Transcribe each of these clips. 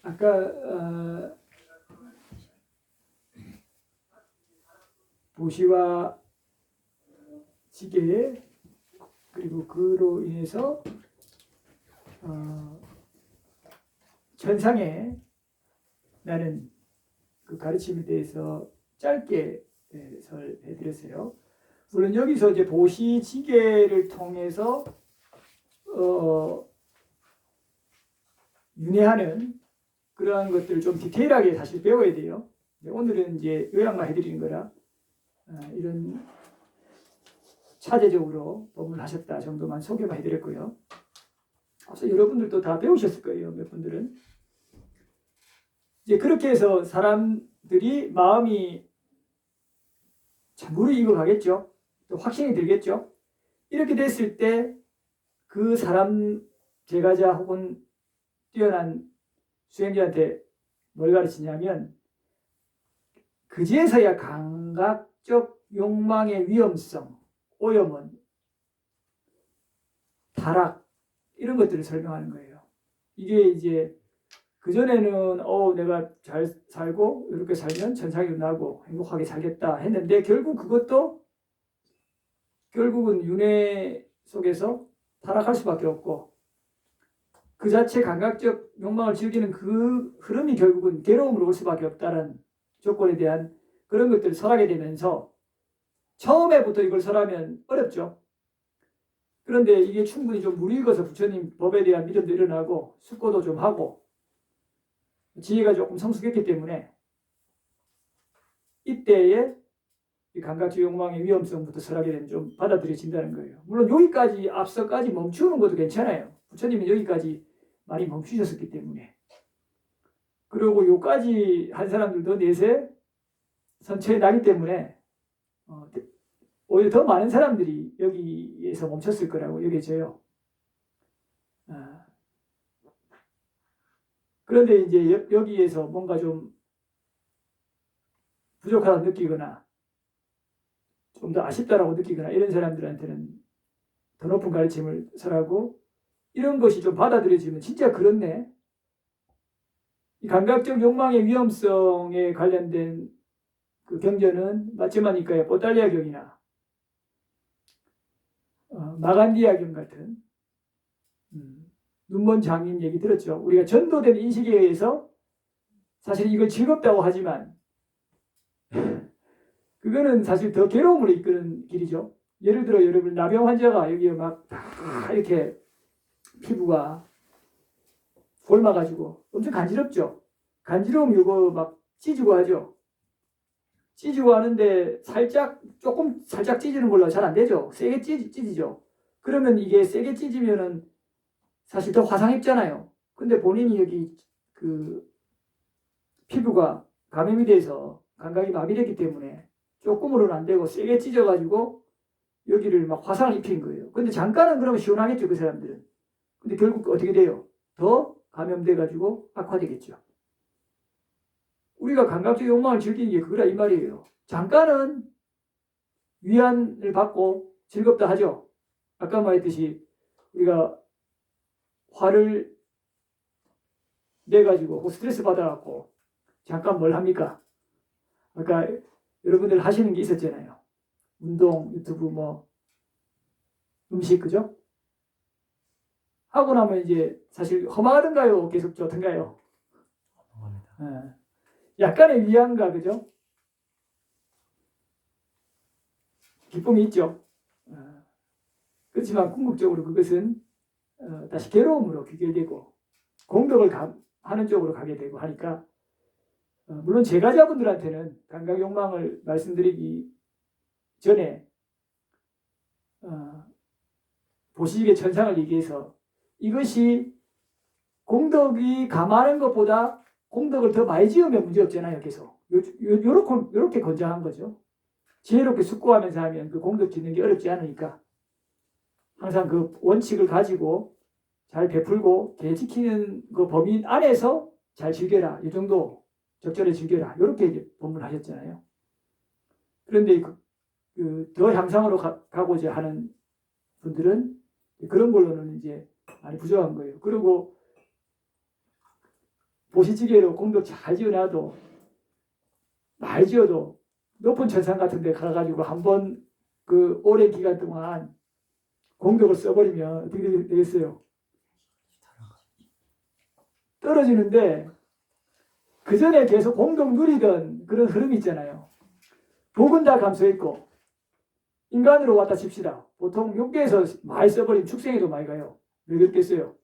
아까 보시와 지게 그리고 그로 인해서 천상에 나는 그 가르침에 대해서 짧게 설해드렸어요. 물론 여기서 이제 보시 지게를 통해서 윤회하는 그러한 것들을 좀 디테일하게 사실 배워야 돼요. 오늘은 이제 요약만 해드리는 거라 이런 차제적으로 법문을 하셨다 정도만 소개만 해드렸고요. 그래서 여러분들도 다 배우셨을 거예요. 몇 분들은. 이제 그렇게 해서 사람들이 마음이 참 무르익어 가겠죠. 또 확신이 들겠죠. 이렇게 됐을 때 그 사람 제가자 혹은 뛰어난 수행자한테 뭘 가르치냐면 그제서야 감각적 욕망의 위험성, 오염은, 타락 이런 것들을 설명하는 거예요. 이게 이제 그전에는 내가 잘 살고 이렇게 살면 천상이 나고 행복하게 살겠다 했는데 결국은 윤회 속에서 타락할 수밖에 없고 그 자체 감각적 욕망을 즐기는 그 흐름이 결국은 괴로움으로 올 수밖에 없다는 조건에 대한 그런 것들을 설하게 되면서 처음에부터 이걸 설하면 어렵죠. 그런데 이게 충분히 좀 무리익어서 부처님 법에 대한 믿음도 일어나고 숙고도 좀 하고 지혜가 조금 성숙했기 때문에 이때에 이 감각적 욕망의 위험성부터 설하게 되면 좀 받아들여진다는 거예요. 물론 여기까지 앞서까지 멈추는 것도 괜찮아요. 부처님은 여기까지 많이 멈추셨었기 때문에. 그리고 요까지 한 사람들도 내세 선처에 나기 때문에 오히려 더 많은 사람들이 여기에서 멈췄을 거라고 여겨져요. 그런데 이제 여기에서 뭔가 좀 부족하다 느끼거나 좀 더 아쉽다라고 느끼거나 이런 사람들한테는 더 높은 가르침을 설하고 이런 것이 좀 받아들여지면 진짜 그렇네. 이 감각적 욕망의 위험성에 관련된 그 경전은 마츠마니카의 뽀달리아 경이나 마간디아 경 같은 눈먼 장인 얘기 들었죠. 우리가 전도된 인식에 의해서 사실 이걸 즐겁다고 하지만 그거는 사실 더 괴로움을 이끄는 길이죠. 예를 들어 여러분 나병 환자가 여기에 막 이렇게 피부가 곪아가지고 엄청 간지럽죠. 간지러움 이거 막 찢고 하죠. 찢고 하는데 조금 살짝 찢는 걸로 잘 안 되죠. 세게 찢이죠. 그러면 이게 세게 찢으면은 사실 더 화상 입잖아요. 근데 본인이 여기 그 피부가 감염이 돼서 감각이 마비됐기 때문에 조금으로는 안 되고 세게 찢어가지고 여기를 막 화상을 입힌 거예요. 근데 잠깐은 그러면 시원하겠죠, 그 사람들은. 근데 결국 어떻게 돼요? 더 감염돼가지고 악화되겠죠. 우리가 감각적 욕망을 즐기는 게 그거라 이 말이에요. 잠깐은 위안을 받고 즐겁다 하죠. 아까 말했듯이 우리가 화를 내가지고 스트레스 받아갖고 잠깐 뭘 합니까? 아까 여러분들 하시는 게 있었잖아요. 운동, 유튜브, 음식, 그죠? 하고 나면 이제 사실 허망하던가요? 계속 좋던가요? 약간의 위안과, 그죠? 기쁨이 있죠. 그렇지만 궁극적으로 그것은 다시 괴로움으로 귀결되고 공덕을 하는 쪽으로 가게 되고 하니까 물론 제가자분들한테는 감각 욕망을 말씀드리기 전에 보시기의 천상을 얘기해서 이것이 공덕이 감하는 것보다 공덕을 더 많이 지으면 문제없잖아요. 계속 요렇게 권장한 거죠. 지혜롭게 숙고하면서 하면 그 공덕 짓는 게 어렵지 않으니까 항상 그 원칙을 가지고 잘 베풀고 개 지키는 그 범위 안에서 잘 즐겨라. 이 정도 적절히 즐겨라. 이렇게 이제 법문하셨잖아요. 그런데 더 향상으로 가고자 하는 분들은 그런 걸로는 이제 많이 부족한 거예요. 그리고 보시지개로 공덕 잘 지어놔도 많이 지어도 높은 천산 같은 데 가가지고 한번 그 오랜 기간 동안 공덕을 써버리면 어떻게 되겠어요? 떨어지는데 그 전에 계속 공덕 누리던 그런 흐름이 있잖아요. 복은 다 감소했고 인간으로 왔다 칩시다. 보통 육계에서 많이 써버리면 축생에도 많이 가요. 왜 그렇겠어요?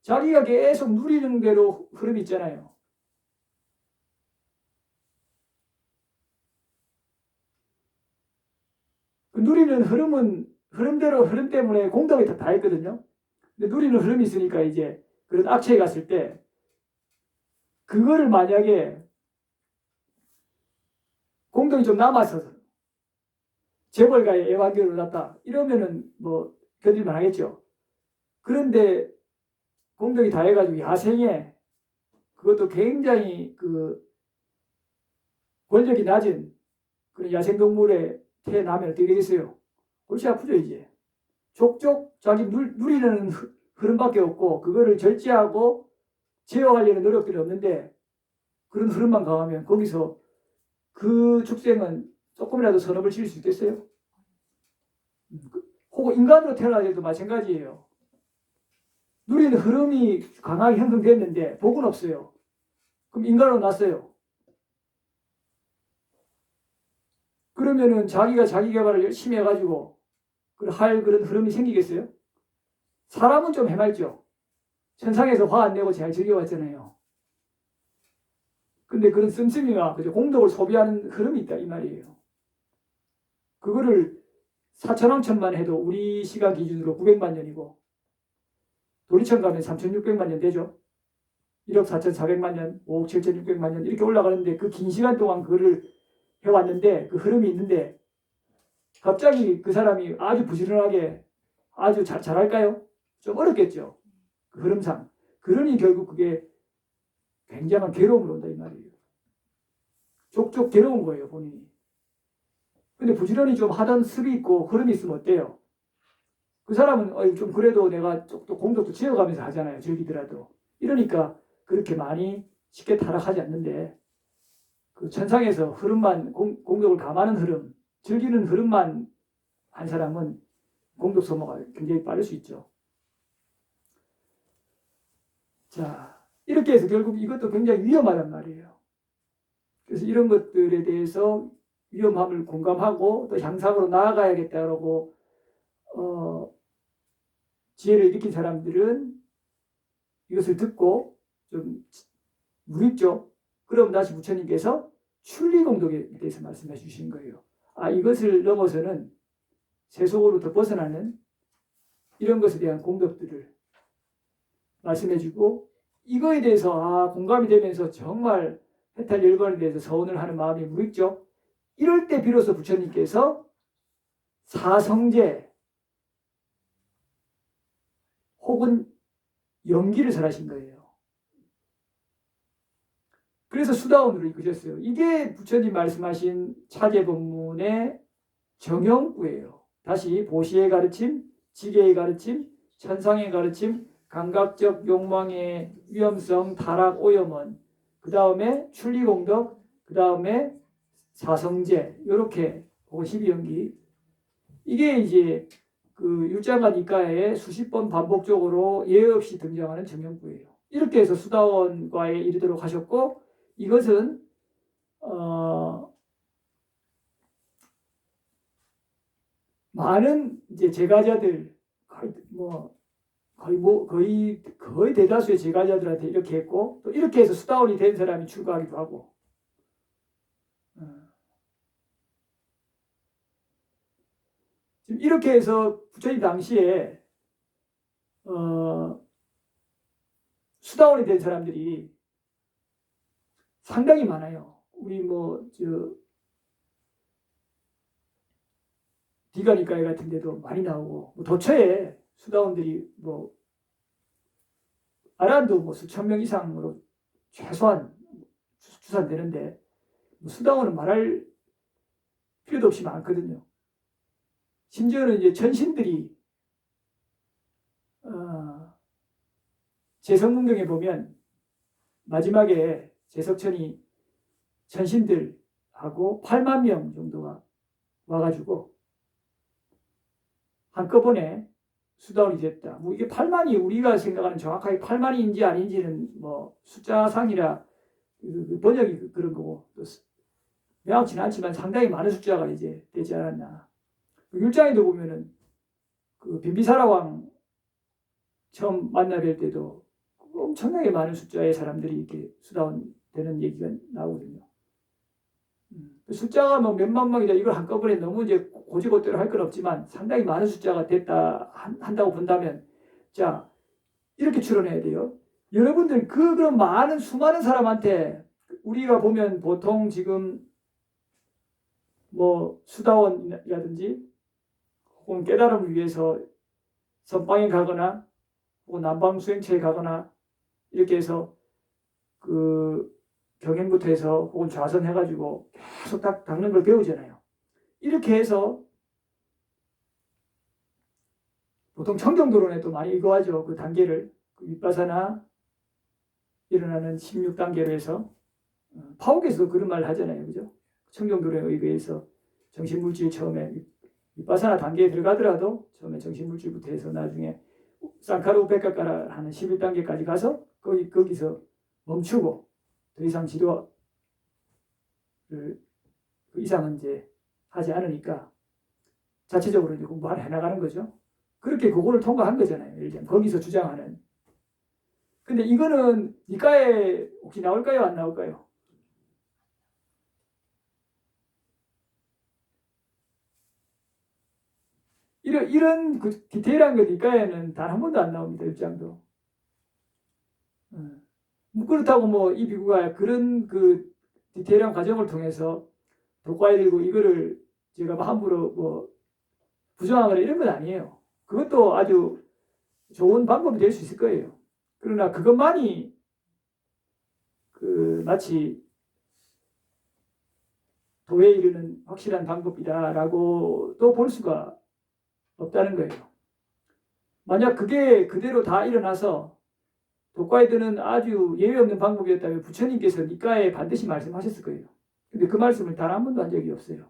자기가 계속 누리는 대로 흐름이 있잖아요. 그 누리는 흐름대로 흐름 때문에 공덕이 다 했거든요. 근데 누리는 흐름이 있으니까 이제 그런 악취에 갔을 때 그거를 만약에 공덕이 좀 남아서 재벌가의 애완견을 낳았다 이러면은 뭐 견딜만 하겠죠. 그런데 공덕이 다 해가지고 야생에 그것도 굉장히 그 권력이 낮은 그런 야생동물에 태어나면 어떻게 되겠어요? 골치 아프죠 이제. 족족 자기 누리는 흐름밖에 없고 그거를 절제하고 제어하려는 노력들이 없는데 그런 흐름만 강하면 거기서 그 축생은 조금이라도 선업을 지을 수 있겠어요? 혹은 인간으로 태어나도 마찬가지예요. 누리는 흐름이 강하게 형성됐는데 복은 없어요. 그럼 인간으로 났어요. 그러면은 자기가 자기 개발을 열심히 해가지고 할 그런 흐름이 생기겠어요? 사람은 좀 해맑죠. 천상에서 화 안 내고 잘 즐겨왔잖아요. 근데 그런 씀씀이가 그죠? 공덕을 소비하는 흐름이 있다 이 말이에요. 그거를 4천왕천만 해도 우리 시간 기준으로 900만 년이고 도리천 가면 3,600만 년 되죠. 1억 4,400만 년, 5억 7,600만 년 이렇게 올라가는데 그 긴 시간 동안 그거를 해왔는데 그 흐름이 있는데 갑자기 그 사람이 아주 부지런하게 아주 잘할까요? 좀 어렵겠죠. 그 흐름상. 그러니 결국 그게 굉장한 괴로움으로 온다 이 말이에요. 족족 괴로운 거예요 본인이. 근데 부지런히 좀 하던 습이 있고 흐름이 있으면 어때요? 그 사람은 좀 그래도 내가 또 공덕도 지어가면서 하잖아요. 즐기더라도. 이러니까 그렇게 많이 쉽게 타락하지 않는데 그 천상에서 흐름만 공덕을 감하는 흐름, 즐기는 흐름만 한 사람은 공덕 소모가 굉장히 빠를 수 있죠. 자, 이렇게 해서 결국 이것도 굉장히 위험하단 말이에요. 그래서 이런 것들에 대해서 위험함을 공감하고 또 향상으로 나아가야겠다라고 지혜를 일으킨 사람들은 이것을 듣고 좀 무익죠. 그럼 다시 부처님께서 출리공덕에 대해서 말씀해 주신 거예요. 아, 이것을 넘어서는 세속으로부터 벗어나는 이런 것에 대한 공덕들을 말씀해 주고 이거에 대해서 공감이 되면서 정말 해탈 열반에 대해서 서운을 하는 마음이 무익죠. 이럴 때 비로소 부처님께서 사성제 혹은 연기를 설하신 거예요. 그래서 수다원으로 이끄셨어요. 이게 부처님 말씀하신 차제법문의 정형구예요. 다시 보시의 가르침, 지계의 가르침, 천상의 가르침, 감각적 욕망의 위험성, 타락, 오염원, 그 다음에 출리공덕, 그 다음에 사성제, 이렇게 혹은 12연기. 이게 이제 그 율장가 니까에 수십 번 반복적으로 예외 없이 등장하는 정형구예요. 이렇게 해서 수다원과에 이르도록 하셨고 이것은 많은 이제 제가자들 거의 대다수의 제가자들한테 이렇게 했고 또 이렇게 해서 수다원이 된 사람이 출가하기도 하고 지금 이렇게 해서 부처님 당시에 수다원이 된 사람들이 상당히 많아요. 우리 디가니까에 같은 데도 많이 나오고 도처에 수다원들이 아란도 수천 명 이상으로 최소한 추산되는데 수다원은 말할 필요도 없이 많거든요. 심지어는 이제 천신들이 제성문경에 보면 마지막에 제석천이 천신들하고 8만 명 정도가 와가지고 한꺼번에 수다원이 됐다. 뭐 이게 8만이 우리가 생각하는 정확하게 8만인지 아닌지는 뭐 숫자상이라 번역이 그런 거고 또 명확치는 않지만 상당히 많은 숫자가 이제 되지 않았나. 율장에도 보면은 그 빈비사라 왕 처음 만나 뵐 때도 엄청나게 많은 숫자의 사람들이 이렇게 수다원 되는 얘기가 나오거든요. 숫자가 뭐 몇만 명이다 이걸 한꺼번에 너무 이제 고지고대로 할 건 없지만 상당히 많은 숫자가 됐다 한다고 본다면 자 이렇게 추론해야 돼요. 여러분들 그런 많은 수많은 사람한테 우리가 보면 보통 지금 뭐 수다원이라든지 혹은 깨달음을 위해서 선방에 가거나 혹은 남방수행체에 가거나 이렇게 해서 그 경행부터 해서 혹은 좌선 해가지고 계속 닦는 걸 배우잖아요. 이렇게 해서 보통 청정도론에 또 많이 이거하죠. 그 단계를 그 윗바사나 일어나는 16단계로 해서 파옥에서도 그런 말을 하잖아요. 그죠? 청정도론에 의거해서 정신물질 처음에 윗바사나 단계에 들어가더라도 처음에 정신물질부터 해서 나중에 쌍카르 우페카카라 하는 11단계까지 가서 거기서 멈추고 더 이상 지도를 그 이상은 이제 하지 않으니까 자체적으로 이제 공부를 해나가는 거죠. 그렇게 그거를 통과한 거잖아요. 예를 들면 거기서 주장하는. 근데 이거는 니까에 혹시 나올까요? 안 나올까요? 이런 그 디테일한 거 니까에는 단 한 번도 안 나옵니다. 입장도. 그렇다고 뭐 이 비구가 그런 그 디테일한 과정을 통해서 독과에 들고 이거를 제가 함부로 뭐 부정하거나 이런 건 아니에요. 그것도 아주 좋은 방법이 될 수 있을 거예요. 그러나 그것만이 그 마치 도에 이르는 확실한 방법이다라고 또 볼 수가 없다는 거예요. 만약 그게 그대로 다 일어나서 독과에 드는 아주 예외 없는 방법이었다면 부처님께서 니까에 반드시 말씀하셨을 거예요. 근데 그 말씀을 단 한 번도 한 적이 없어요.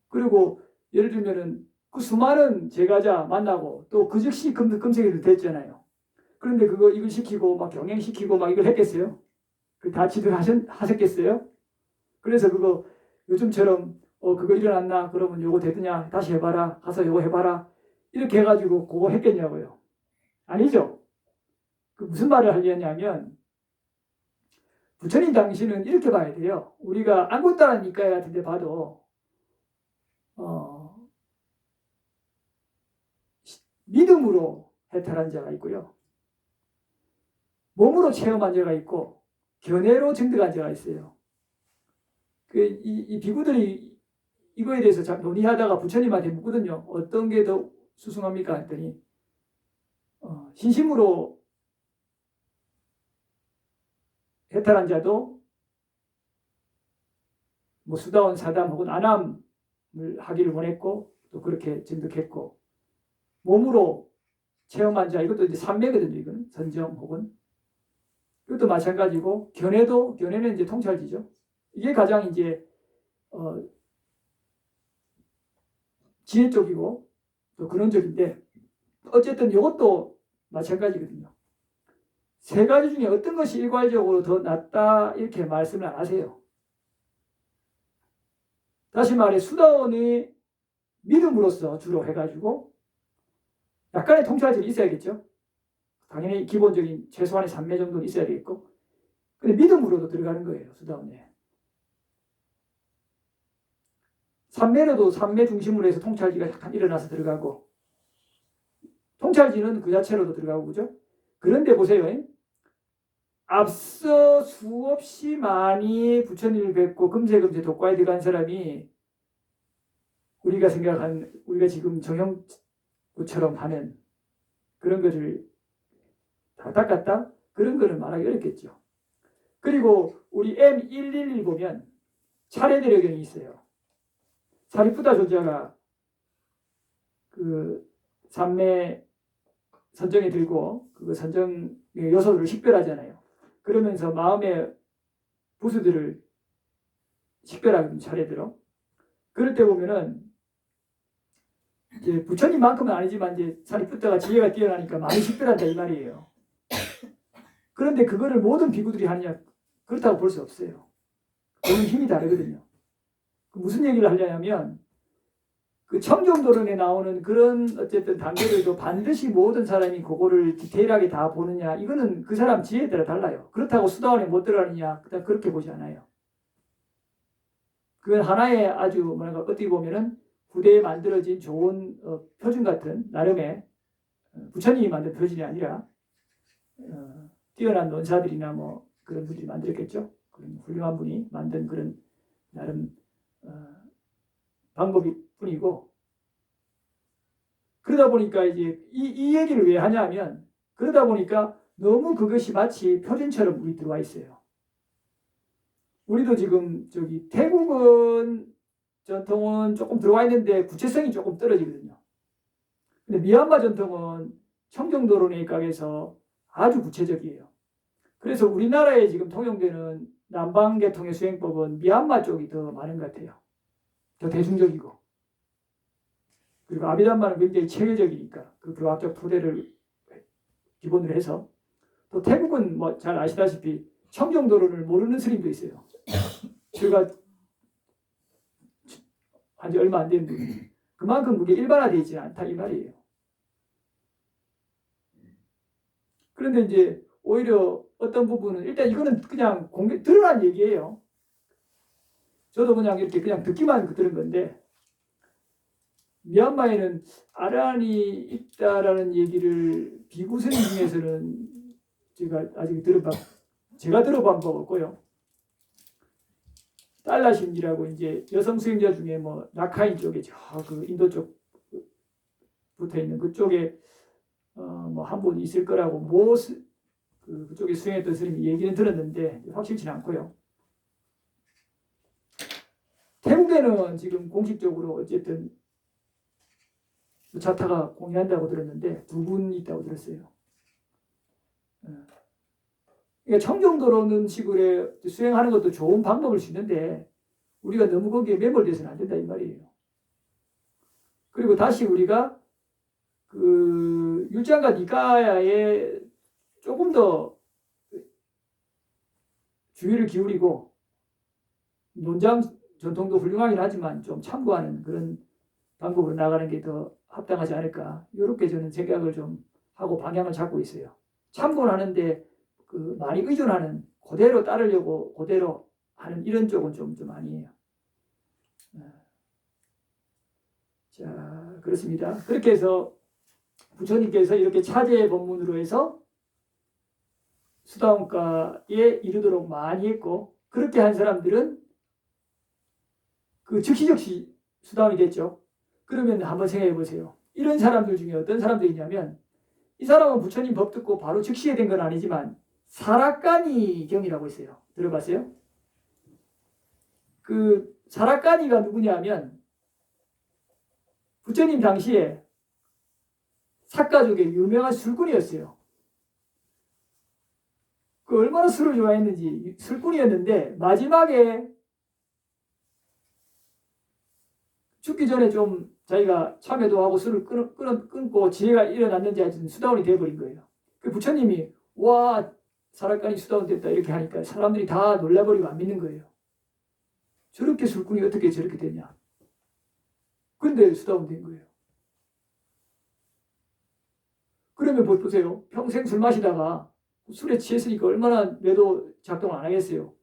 그리고 예를 들면은 그 수많은 제가자 만나고 또 그 즉시 금색이 됐잖아요. 그런데 이걸 시키고 막 경행시키고 막 이걸 했겠어요? 다 지들 하셨겠어요? 그래서 그거 요즘처럼 그거 일어났나? 그러면 요거 되더냐? 다시 해봐라. 가서 요거 해봐라. 이렇게 해가지고 그거 했겠냐고요. 아니죠. 그 무슨 말을 하려냐면 부처님 당신은 이렇게 봐야 돼요. 우리가 안곤따라 니까야 같은 데 봐도 믿음으로 해탈한 자가 있고요. 몸으로 체험한 자가 있고 견해로 증득한 자가 있어요. 이 비구들이 이거에 대해서 참 논의하다가 부처님한테 묻거든요. 어떤 게 더 수승합니까? 했더니 신심으로 해탈한 자도 뭐 수다원 사담 혹은 안함을 하기를 원했고 또 그렇게 증득했고 몸으로 체험한 자 이것도 이제 삼매거든요. 이거는 선정 혹은 이것도 마찬가지고 견해는 이제 통찰지죠. 이게 가장 이제 지혜 쪽이고 또 근원적인데 어쨌든 이것도 마찬가지거든요. 세 가지 중에 어떤 것이 일괄적으로 더 낫다 이렇게 말씀을 안 하세요. 다시 말해 수다원이 믿음으로써 주로 해가지고 약간의 통찰점이 있어야겠죠. 당연히 기본적인 최소한의 3매 정도는 있어야 되겠고 근데 믿음으로도 들어가는 거예요. 수다원에. 3매로도 3매 중심으로 해서 통찰지가 약간 일어나서 들어가고 통찰지는 그 자체로도 들어가고 그죠? 그런데 보세요. 앞서 수없이 많이 부처님을 뵙고 금세금세 독과에 들어간 사람이 우리가 생각한 우리가 지금 정형구처럼 하는 그런 것을 다 닦았다? 그런 거는 말하기 어렵겠죠. 그리고 우리 M111 보면 차례대려경이 있어요. 사리푸다 조자가 그 삼매 선정에 들고 그 선정의 요소를 식별하잖아요. 그러면서 마음의 부수들을 식별하게 됩니다. 차례대로. 그럴 때 보면은 이제 부처님만큼은 아니지만 이제 사리푸트가 지혜가 뛰어나니까 많이 식별한다 이 말이에요. 그런데 그거를 모든 비구들이 하느냐? 그렇다고 볼 수 없어요. 보는 힘이 다르거든요. 무슨 얘기를 하려냐면 그 청정도론에 나오는 그런 어쨌든 단계들도 반드시 모든 사람이 그거를 디테일하게 다 보느냐? 이거는 그 사람 지혜에 따라 달라요. 그렇다고 수다원에 못 들어가느냐? 그렇게 보지 않아요. 그건 하나의 아주 뭐랄까 어떻게 보면은 후대에 만들어진 좋은 표준 같은 나름의 부처님이 만든 표준이 아니라 뛰어난 논사들이나 뭐 그런 분들이 만들었겠죠. 그런 훌륭한 분이 만든 그런 나름 방법일 뿐이고, 그러다 보니까 이제 이 얘기를 왜 하냐면 그러다 보니까 너무 그것이 마치 표준처럼 우리 들어와 있어요. 우리도 지금 저기 태국은 전통은 조금 들어와 있는데 구체성이 조금 떨어지거든요. 근데 미얀마 전통은 청정도론에 입각해서 아주 구체적이에요. 그래서 우리나라에 지금 통용되는 남방계통의 수행법은 미얀마 쪽이 더 많은 것 같아요. 더 대중적이고. 그리고 아비담마는 굉장히 체계적이니까 그 교학적 토대를 기본으로 해서. 또 태국은 뭐 잘 아시다시피 청정도론을 모르는 스님도 있어요. 제가 한지 얼마 안 된 분이. 그만큼 그게 일반화되어 있지 않다 이 말이에요. 그런데 이제 오히려 어떤 부분은 일단 이거는 그냥 드러난 얘기예요. 저도 그냥 이렇게 그냥 듣기만 들은 건데 미얀마에는 아란이 있다라는 얘기를 비구 스님 중에서는 제가 아직 제가 들어본 바 없고요. 달라심이라고 이제 여성 수행자 중에 뭐 라카인 쪽에 저 그 인도 쪽 붙어 있는 그쪽에 뭐 한 분 있을 거라고 그쪽에 수행했던 스님이 얘기는 들었는데 확실치는 않고요. 태국에는 지금 공식적으로 어쨌든 자타가 공연한다고 들었는데 2분 있다고 들었어요. 그러니까 청정도로는 식으로 수행하는 것도 좋은 방법일 수 있는데 우리가 너무 거기에 매몰돼서는 안 된다 이 말이에요. 그리고 다시 우리가 그 율장과 니까야에 조금 더 주의를 기울이고 논장 전통도 훌륭하긴 하지만 좀 참고하는 그런 방법으로 나가는 게 더 합당하지 않을까 이렇게 저는 생각을 좀 하고 방향을 잡고 있어요. 참고는 하는데 그 많이 의존하는 그대로 따르려고 그대로 하는 이런 쪽은 좀 아니에요. 자, 그렇습니다. 그렇게 해서 부처님께서 이렇게 차제 법문으로 해서 수다원가에 이르도록 많이 했고 그렇게 한 사람들은 그 즉시 수다원이 됐죠. 그러면 한번 생각해 보세요. 이런 사람들 중에 어떤 사람들이냐면 이 사람은 부처님 법 듣고 바로 즉시에 된 건 아니지만 사라까니 경이라고 있어요. 들어봤어요? 그 사라까니가 누구냐면 부처님 당시에 삭가족의 유명한 술꾼이었어요. 그 얼마나 술을 좋아했는지 술꾼이었는데 마지막에 죽기 전에 좀 자기가 참회도 하고 술을 끊고 지혜가 일어났는지 하여튼 수다원이 되어버린 거예요. 그 부처님이 와 사라까니 수다원 됐다 이렇게 하니까 사람들이 다 놀라버리고 안 믿는 거예요. 저렇게 술꾼이 어떻게 저렇게 되냐. 근데 수다원 된 거예요. 그러면 보세요. 평생 술 마시다가 술에 취했으니까 얼마나 뇌도 작동을 안 하겠어요.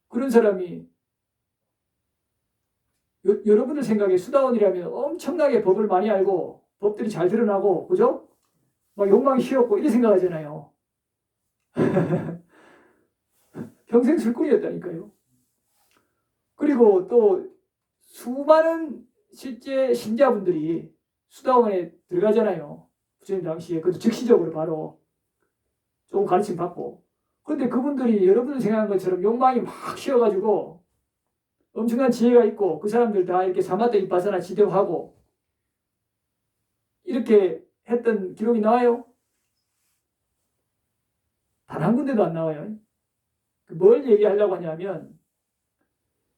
그런 사람이 여러분들 생각에 수다원이라면 엄청나게 법을 많이 알고 법들이 잘 드러나고 그죠? 막 욕망이 쉬웠고 이렇게 생각하잖아요. 평생 술꾼이었다니까요. 그리고 또 수많은 실제 신자분들이 수다원에 들어가잖아요. 부처님 당시에. 그것도 즉시적으로 바로 조금 가르침 받고. 그런데 그분들이 여러분들 생각한 것처럼 욕망이 막 쉬어가지고 엄청난 지혜가 있고 그 사람들 다 이렇게 사마타 이파사나 지도하고 이렇게 했던 기록이 나와요. 단 한 군데도 안 나와요. 뭘 얘기하려고 하냐면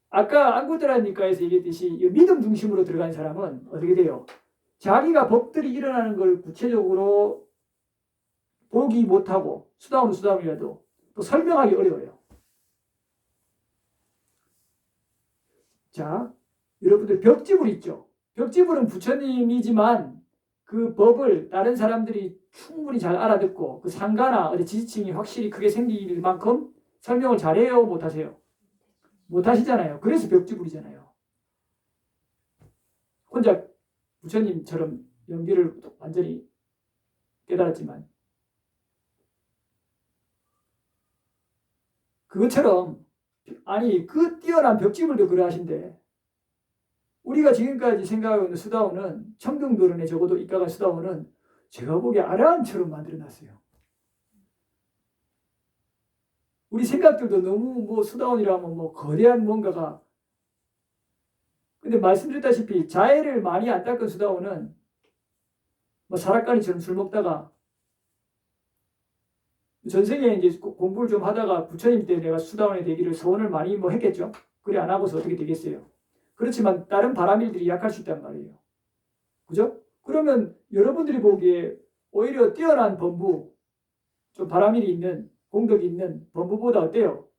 아까 안구드라니까에서 얘기했듯이 믿음 중심으로 들어간 사람은 어떻게 돼요? 자기가 법들이 일어나는 걸 구체적으로 보기 못하고 수다운이라도 또 설명하기 어려워요. 자, 여러분들 벽지불 있죠? 벽지불은 부처님이지만 그 법을 다른 사람들이 충분히 잘 알아듣고 그 상가나 어디 지지층이 확실히 크게 생길 만큼 설명을 잘해요? 못하세요? 못하시잖아요. 그래서 벽지불이잖아요. 혼자 부처님처럼 연기를 완전히 깨달았지만 그것처럼 아니 그 뛰어난 벽지불도 그러하신데 우리가 지금까지 생각하고 있는 수다원은 청등도론에 적어도 입각한 수다원은 제가 보기에 아라함처럼 만들어놨어요. 우리 생각들도 너무 뭐 수다원이라면 뭐 거대한 뭔가가 근데 말씀드렸다시피 자해를 많이 안 닦은 수다원은 뭐 사락가니처럼 술 먹다가 전생에 이제 공부를 좀 하다가 부처님 때 내가 수다원이 되기를 소원을 많이 뭐 했겠죠. 그래 안 하고서 어떻게 되겠어요. 그렇지만 다른 바람일들이 약할 수 있단 말이에요. 그죠? 그러면 여러분들이 보기에 오히려 뛰어난 범부, 좀 바람일이 있는, 공덕이 있는 범부보다 어때요?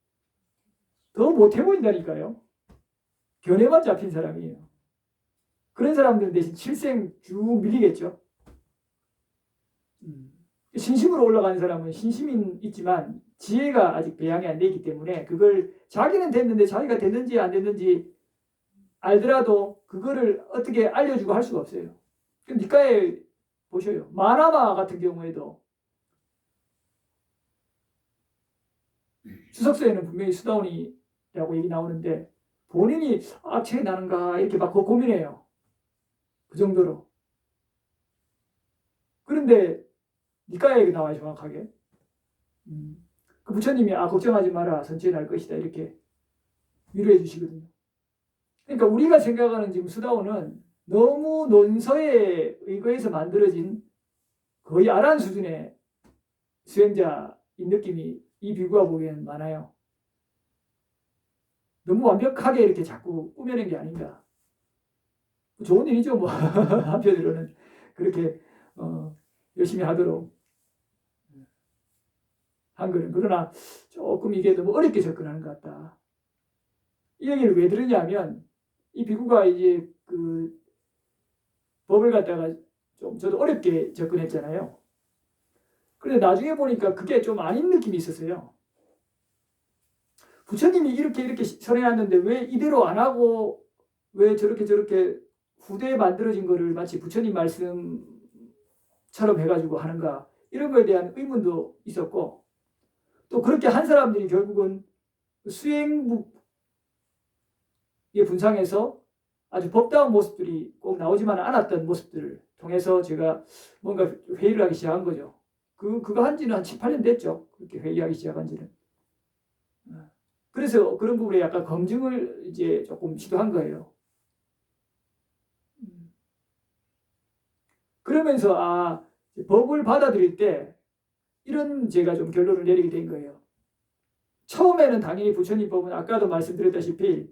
더 못해 보인다니까요. 견해만 잡힌 사람이에요. 그런 사람들 대신 칠생 쭉 밀리겠죠. 신심으로 올라가는 사람은 신심이 있지만 지혜가 아직 배양이 안 되기 때문에 그걸 자기는 됐는데 자기가 됐는지 안 됐는지 알더라도 그거를 어떻게 알려주고 할 수가 없어요. 니까에 보셔요. 마나마 같은 경우에도 추석서에는 분명히 수다원이라고 얘기 나오는데 본인이 책이 나는가 이렇게 막 고민해요. 그 정도로. 그런데 니까에 나와요 정확하게. 그 부처님이 걱정하지 마라 선체 날 것이다 이렇게 위로해 주시거든요. 그러니까 우리가 생각하는 지금 수다원은 너무 논서에 의거해서 만들어진 거의 아란 수준의 수행자인 느낌이 이 비구가 보기에는 많아요. 너무 완벽하게 이렇게 자꾸 꾸며낸 게 아닌가. 좋은 일이죠 뭐 한편으로는 그렇게 열심히 하도록 한 거는. 그러나 조금 이게 너무 어렵게 접근하는 것 같다. 이 얘기를 왜 들으냐면 이 비구가 이제 그 법을 갖다가 좀 저도 어렵게 접근했잖아요. 그런데 나중에 보니까 그게 좀 아닌 느낌이 있었어요. 부처님이 이렇게 설해놨는데 왜 이대로 안 하고 왜 저렇게 후대에 만들어진 거를 마치 부처님 말씀처럼 해가지고 하는가 이런 거에 대한 의문도 있었고 또 그렇게 한 사람들이 결국은 수행의 분상에서 아주 법다운 모습들이 꼭 나오지만 않았던 모습들을 통해서 제가 뭔가 회의를 하기 시작한 거죠. 그거 한 지는 한 7, 8년 됐죠. 그렇게 회의하기 시작한 지는. 그래서 그런 부분에 약간 검증을 이제 조금 시도한 거예요. 그러면서 법을 받아들일 때 이런 제가 좀 결론을 내리게 된 거예요. 처음에는 당연히 부처님 법은 아까도 말씀드렸다시피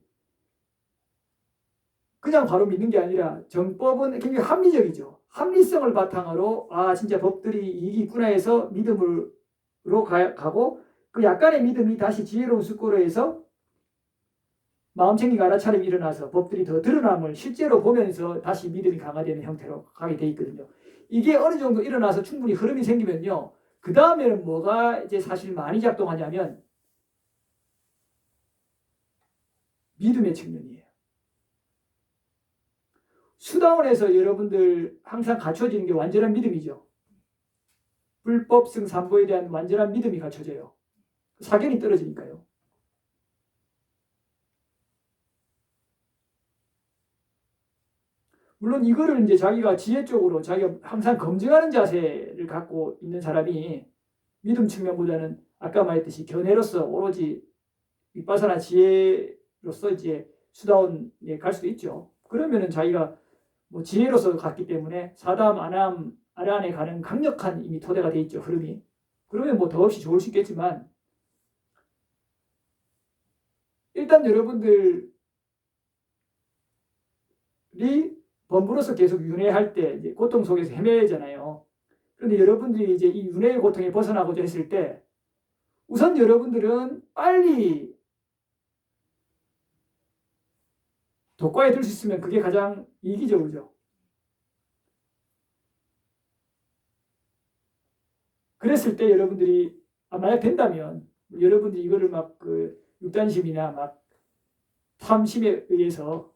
그냥 바로 믿는 게 아니라 정법은 굉장히 합리적이죠. 합리성을 바탕으로 진짜 법들이 이익이 있구나 해서 믿음으로 가고 그 약간의 믿음이 다시 지혜로운 습고로 해서 마음 챙기가 알아차림이 일어나서 법들이 더 드러남을 실제로 보면서 다시 믿음이 강화되는 형태로 가게 돼 있거든요. 이게 어느 정도 일어나서 충분히 흐름이 생기면요. 그 다음에는 뭐가 이제 사실 많이 작동하냐면 믿음의 측면이에요. 수다원에서 여러분들 항상 갖춰지는 게 완전한 믿음이죠. 불법승 삼보에 대한 완전한 믿음이 갖춰져요. 사견이 떨어지니까요. 물론 이거를 이제 자기가 지혜적으로 자기가 항상 검증하는 자세를 갖고 있는 사람이 믿음 측면보다는 아까 말했듯이 견해로서 오로지 윗바사나 지혜로서 이제 수다원에 갈 수도 있죠. 그러면은 자기가 뭐 지혜로서 갔기 때문에 사담, 아람, 아란에 가는 강력한 이미 토대가 돼 있죠. 흐름이. 그러면 뭐 더없이 좋을 수 있겠지만 일단 여러분들이 범부로서 계속 윤회할 때 이제 고통 속에서 헤매잖아요. 그런데 여러분들이 이제 이 윤회의 고통에 벗어나고자 했을 때 우선 여러분들은 빨리 독과에 들 수 있으면 그게 가장 이기적이죠. 그랬을 때 여러분들이 만약 된다면 여러분들이 이거를 막 그 육단심이나 막 탐심에 의해서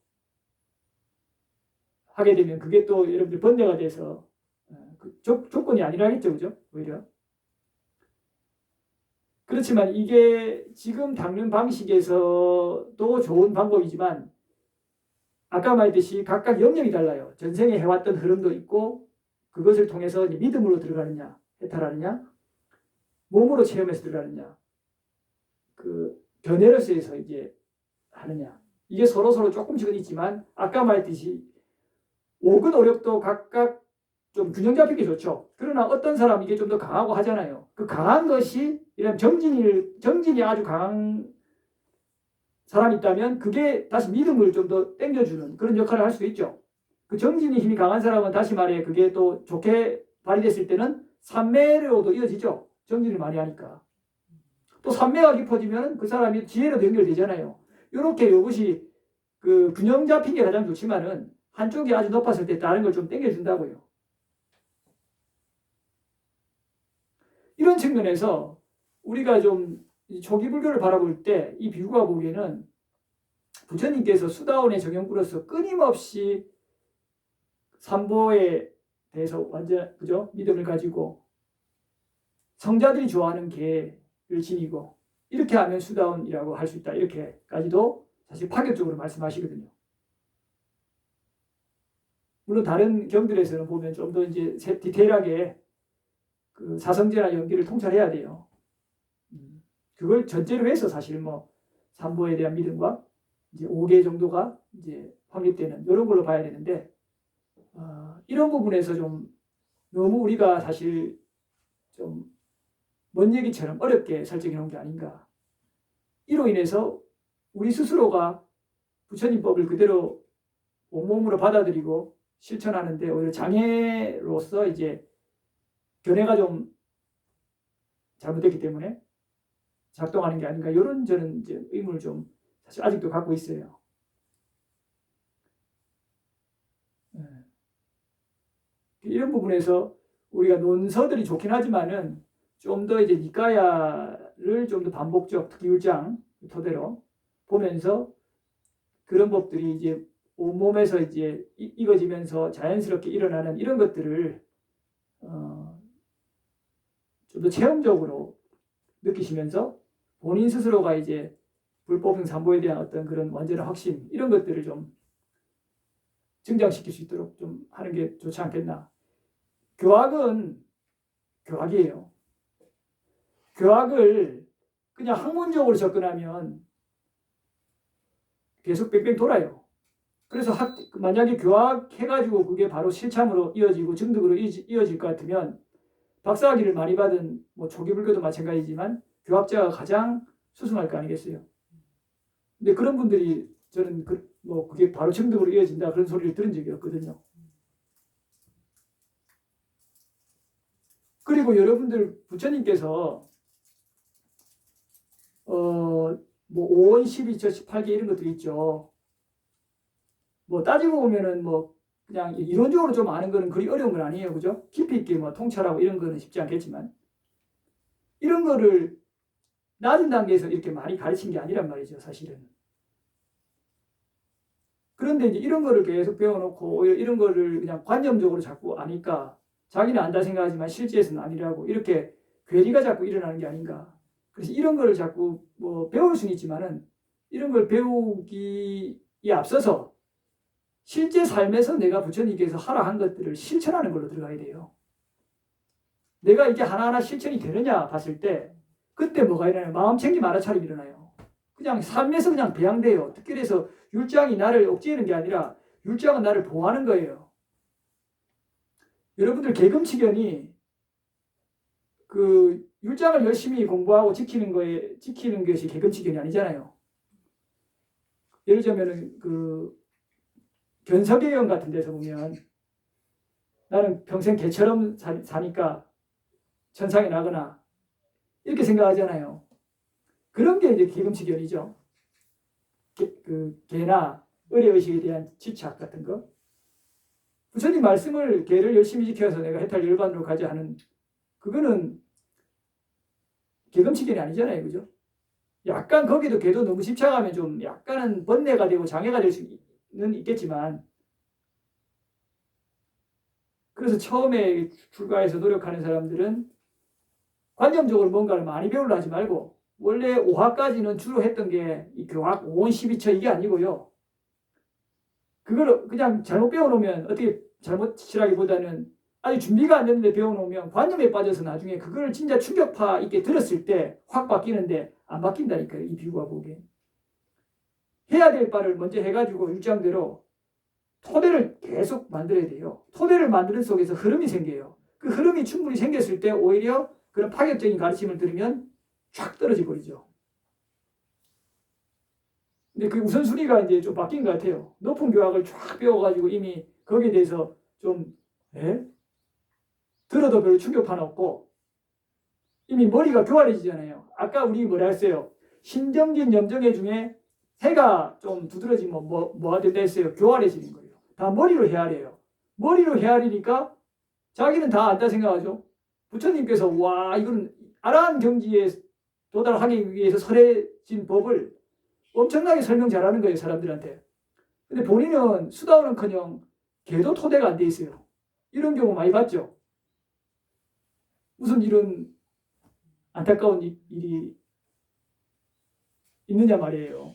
하게 되면 그게 또 여러분들 번뇌가 돼서 그 조건이 아니라겠죠, 그죠? 오히려. 그렇지만 이게 지금 닦는 방식에서도 좋은 방법이지만 아까 말했듯이 각각 영역이 달라요. 전생에 해왔던 흐름도 있고 그것을 통해서 믿음으로 들어가느냐, 해탈하느냐, 몸으로 체험해서 들어가느냐, 그 견해로서에서 이제 하느냐. 이게 서로 조금씩은 있지만 아까 말했듯이 옥은 오력도 각각 좀 균형 잡히게 좋죠. 그러나 어떤 사람은 이게 좀 더 강하고 하잖아요. 그 강한 것이 이런 정진이 아주 강한 사람이 있다면 그게 다시 믿음을 좀 더 땡겨주는 그런 역할을 할 수 있죠. 그 정진이 힘이 강한 사람은 다시 말해 그게 또 좋게 발휘됐을 때는 삼매로도 이어지죠. 정진을 많이 하니까. 또 삼매가 깊어지면 그 사람이 지혜로 연결되잖아요. 이렇게 이것이 그 균형 잡힌 게 가장 좋지만은 한쪽이 아주 높았을 때 다른 걸 좀 땡겨준다고요. 이런 측면에서 우리가 좀 초기 불교를 바라볼 때 이 비구가 보기에는 부처님께서 수다원의 정형구로서 끊임없이 삼보에 대해서 완전 그죠? 믿음을 가지고 성자들이 좋아하는 계를 지니고 이렇게 하면 수다원이라고 할 수 있다. 이렇게까지도 사실 파격적으로 말씀하시거든요. 물론 다른 경들에서는 보면 좀 더 이제 디테일하게 그 사성제나 연기를 통찰해야 돼요. 그걸 전제로 해서 사실 뭐 삼보에 대한 믿음과 이제 5개 정도가 이제 확립되는 이런 걸로 봐야 되는데 이런 부분에서 좀 너무 우리가 사실 좀 먼 얘기처럼 어렵게 설정해 놓은 게 아닌가. 이로 인해서 우리 스스로가 부처님법을 그대로 온몸으로 받아들이고 실천하는데 오히려 장애로서 이제 견해가 좀 잘못됐기 때문에 작동하는 게 아닌가. 이런 저는 이제 의문을 좀 사실 아직도 갖고 있어요. 이런 부분에서 우리가 논서들이 좋긴 하지만은 좀 더 이제 니까야를 좀 더 반복적 특히 율장 토대로 보면서 그런 법들이 이제 온몸에서 이제 익어지면서 자연스럽게 일어나는 이런 것들을 좀 더 체험적으로 느끼시면서 본인 스스로가 이제 불법행 삼보에 대한 어떤 그런 완전한 확신 이런 것들을 좀 증장시킬 수 있도록 좀 하는 게 좋지 않겠나. 교학은 교학이에요. 교학을 그냥 학문적으로 접근하면 계속 뺑뺑 돌아요. 그래서 만약에 교학해가지고 그게 바로 실참으로 이어지고 증득으로 이어질 것 같으면 박사학위를 많이 받은 뭐 초기 불교도 마찬가지지만 교학자가 가장 수승할 거 아니겠어요. 근데 그런 분들이 저는 그게 바로 증득으로 이어진다 그런 소리를 들은 적이 없거든요. 그리고 여러분들 부처님께서 뭐 5원, 12처, 18개 이런 것들이 있죠. 뭐 따지고 보면은 뭐 그냥 이론적으로 좀 아는 거는 그리 어려운 건 아니에요. 그죠? 깊이 있게 뭐 통찰하고 이런 거는 쉽지 않겠지만 이런 거를 낮은 단계에서 이렇게 많이 가르친 게 아니란 말이죠. 사실은. 그런데 이제 이런 거를 계속 배워놓고 이런 거를 그냥 관념적으로 자꾸 아니까 자기는 안다 생각하지만 실제에서는 아니라고 이렇게 괴리가 자꾸 일어나는 게 아닌가. 그래서 이런 거를 자꾸 뭐 배울 수는 있지만은 이런 걸 배우기에 앞서서 실제 삶에서 내가 부처님께서 하라 한 것들을 실천하는 걸로 들어가야 돼요. 내가 이게 하나하나 실천이 되느냐 봤을 때 그때 뭐가 일어나요? 마음챙김 알아차림 일어나요. 그냥 삶에서 그냥 배양돼요. 특별해서 율장이 나를 억제하는 게 아니라 율장은 나를 보호하는 거예요. 여러분들 개금치견이 그 율장을 열심히 공부하고 지키는 것이 계급치견이 아니잖아요. 예를 들면은 그 견석의원 같은 데서 보면 나는 평생 개처럼 사니까 천상에 나거나 이렇게 생각하잖아요. 그런 게 이제 계급치견이죠. 그 개나 의례의식에 대한 집착 같은 거. 부처님 말씀을 개를 열심히 지켜서 내가 해탈 열반으로 가자 하는 그거는 계급치견이 아니잖아요. 그죠? 약간 거기도 개도 너무 집착하면 좀 약간은 번뇌가 되고 장애가 될 수는 있겠지만 그래서 처음에 출가해서 노력하는 사람들은 관념적으로 뭔가를 많이 배우려 하지 말고 원래 5화까지는 주로 했던 게 이 교학 5원 12처 이게 아니고요. 그걸 그냥 잘못 배워놓으면 어떻게 잘못이라기보다는 아직 준비가 안 됐는데 배워놓으면 관념에 빠져서 나중에 그걸 진짜 충격파 있게 들었을 때 확 바뀌는데 안 바뀐다니까요. 이 비유가 보기에. 해야 될 바를 먼저 해가지고 일정대로 토대를 계속 만들어야 돼요. 토대를 만드는 속에서 흐름이 생겨요. 그 흐름이 충분히 생겼을 때 오히려 그런 파격적인 가르침을 들으면 쫙 떨어져 버리죠. 근데 그 우선순위가 이제 좀 바뀐 것 같아요. 높은 교학을 쫙 배워가지고 이미 거기에 대해서 좀 들어도 별로 충격파는 없고 이미 머리가 교활해지잖아요. 아까 우리 뭐라 했어요? 신정진 염정회 중에 해가 좀 두드러지면 뭐가 된다 했어요? 교활해지는 거예요. 다 머리로 헤아려요. 머리로 헤아리니까 자기는 다 안다 생각하죠. 부처님께서 와 이건 아라한 경지에 도달하기 위해서 설해진 법을 엄청나게 설명 잘하는 거예요. 사람들한테. 근데 본인은 수다오는커녕 걔도 토대가 안 돼 있어요. 이런 경우 많이 봤죠. 무슨 이런 안타까운 일이 있느냐 말이에요.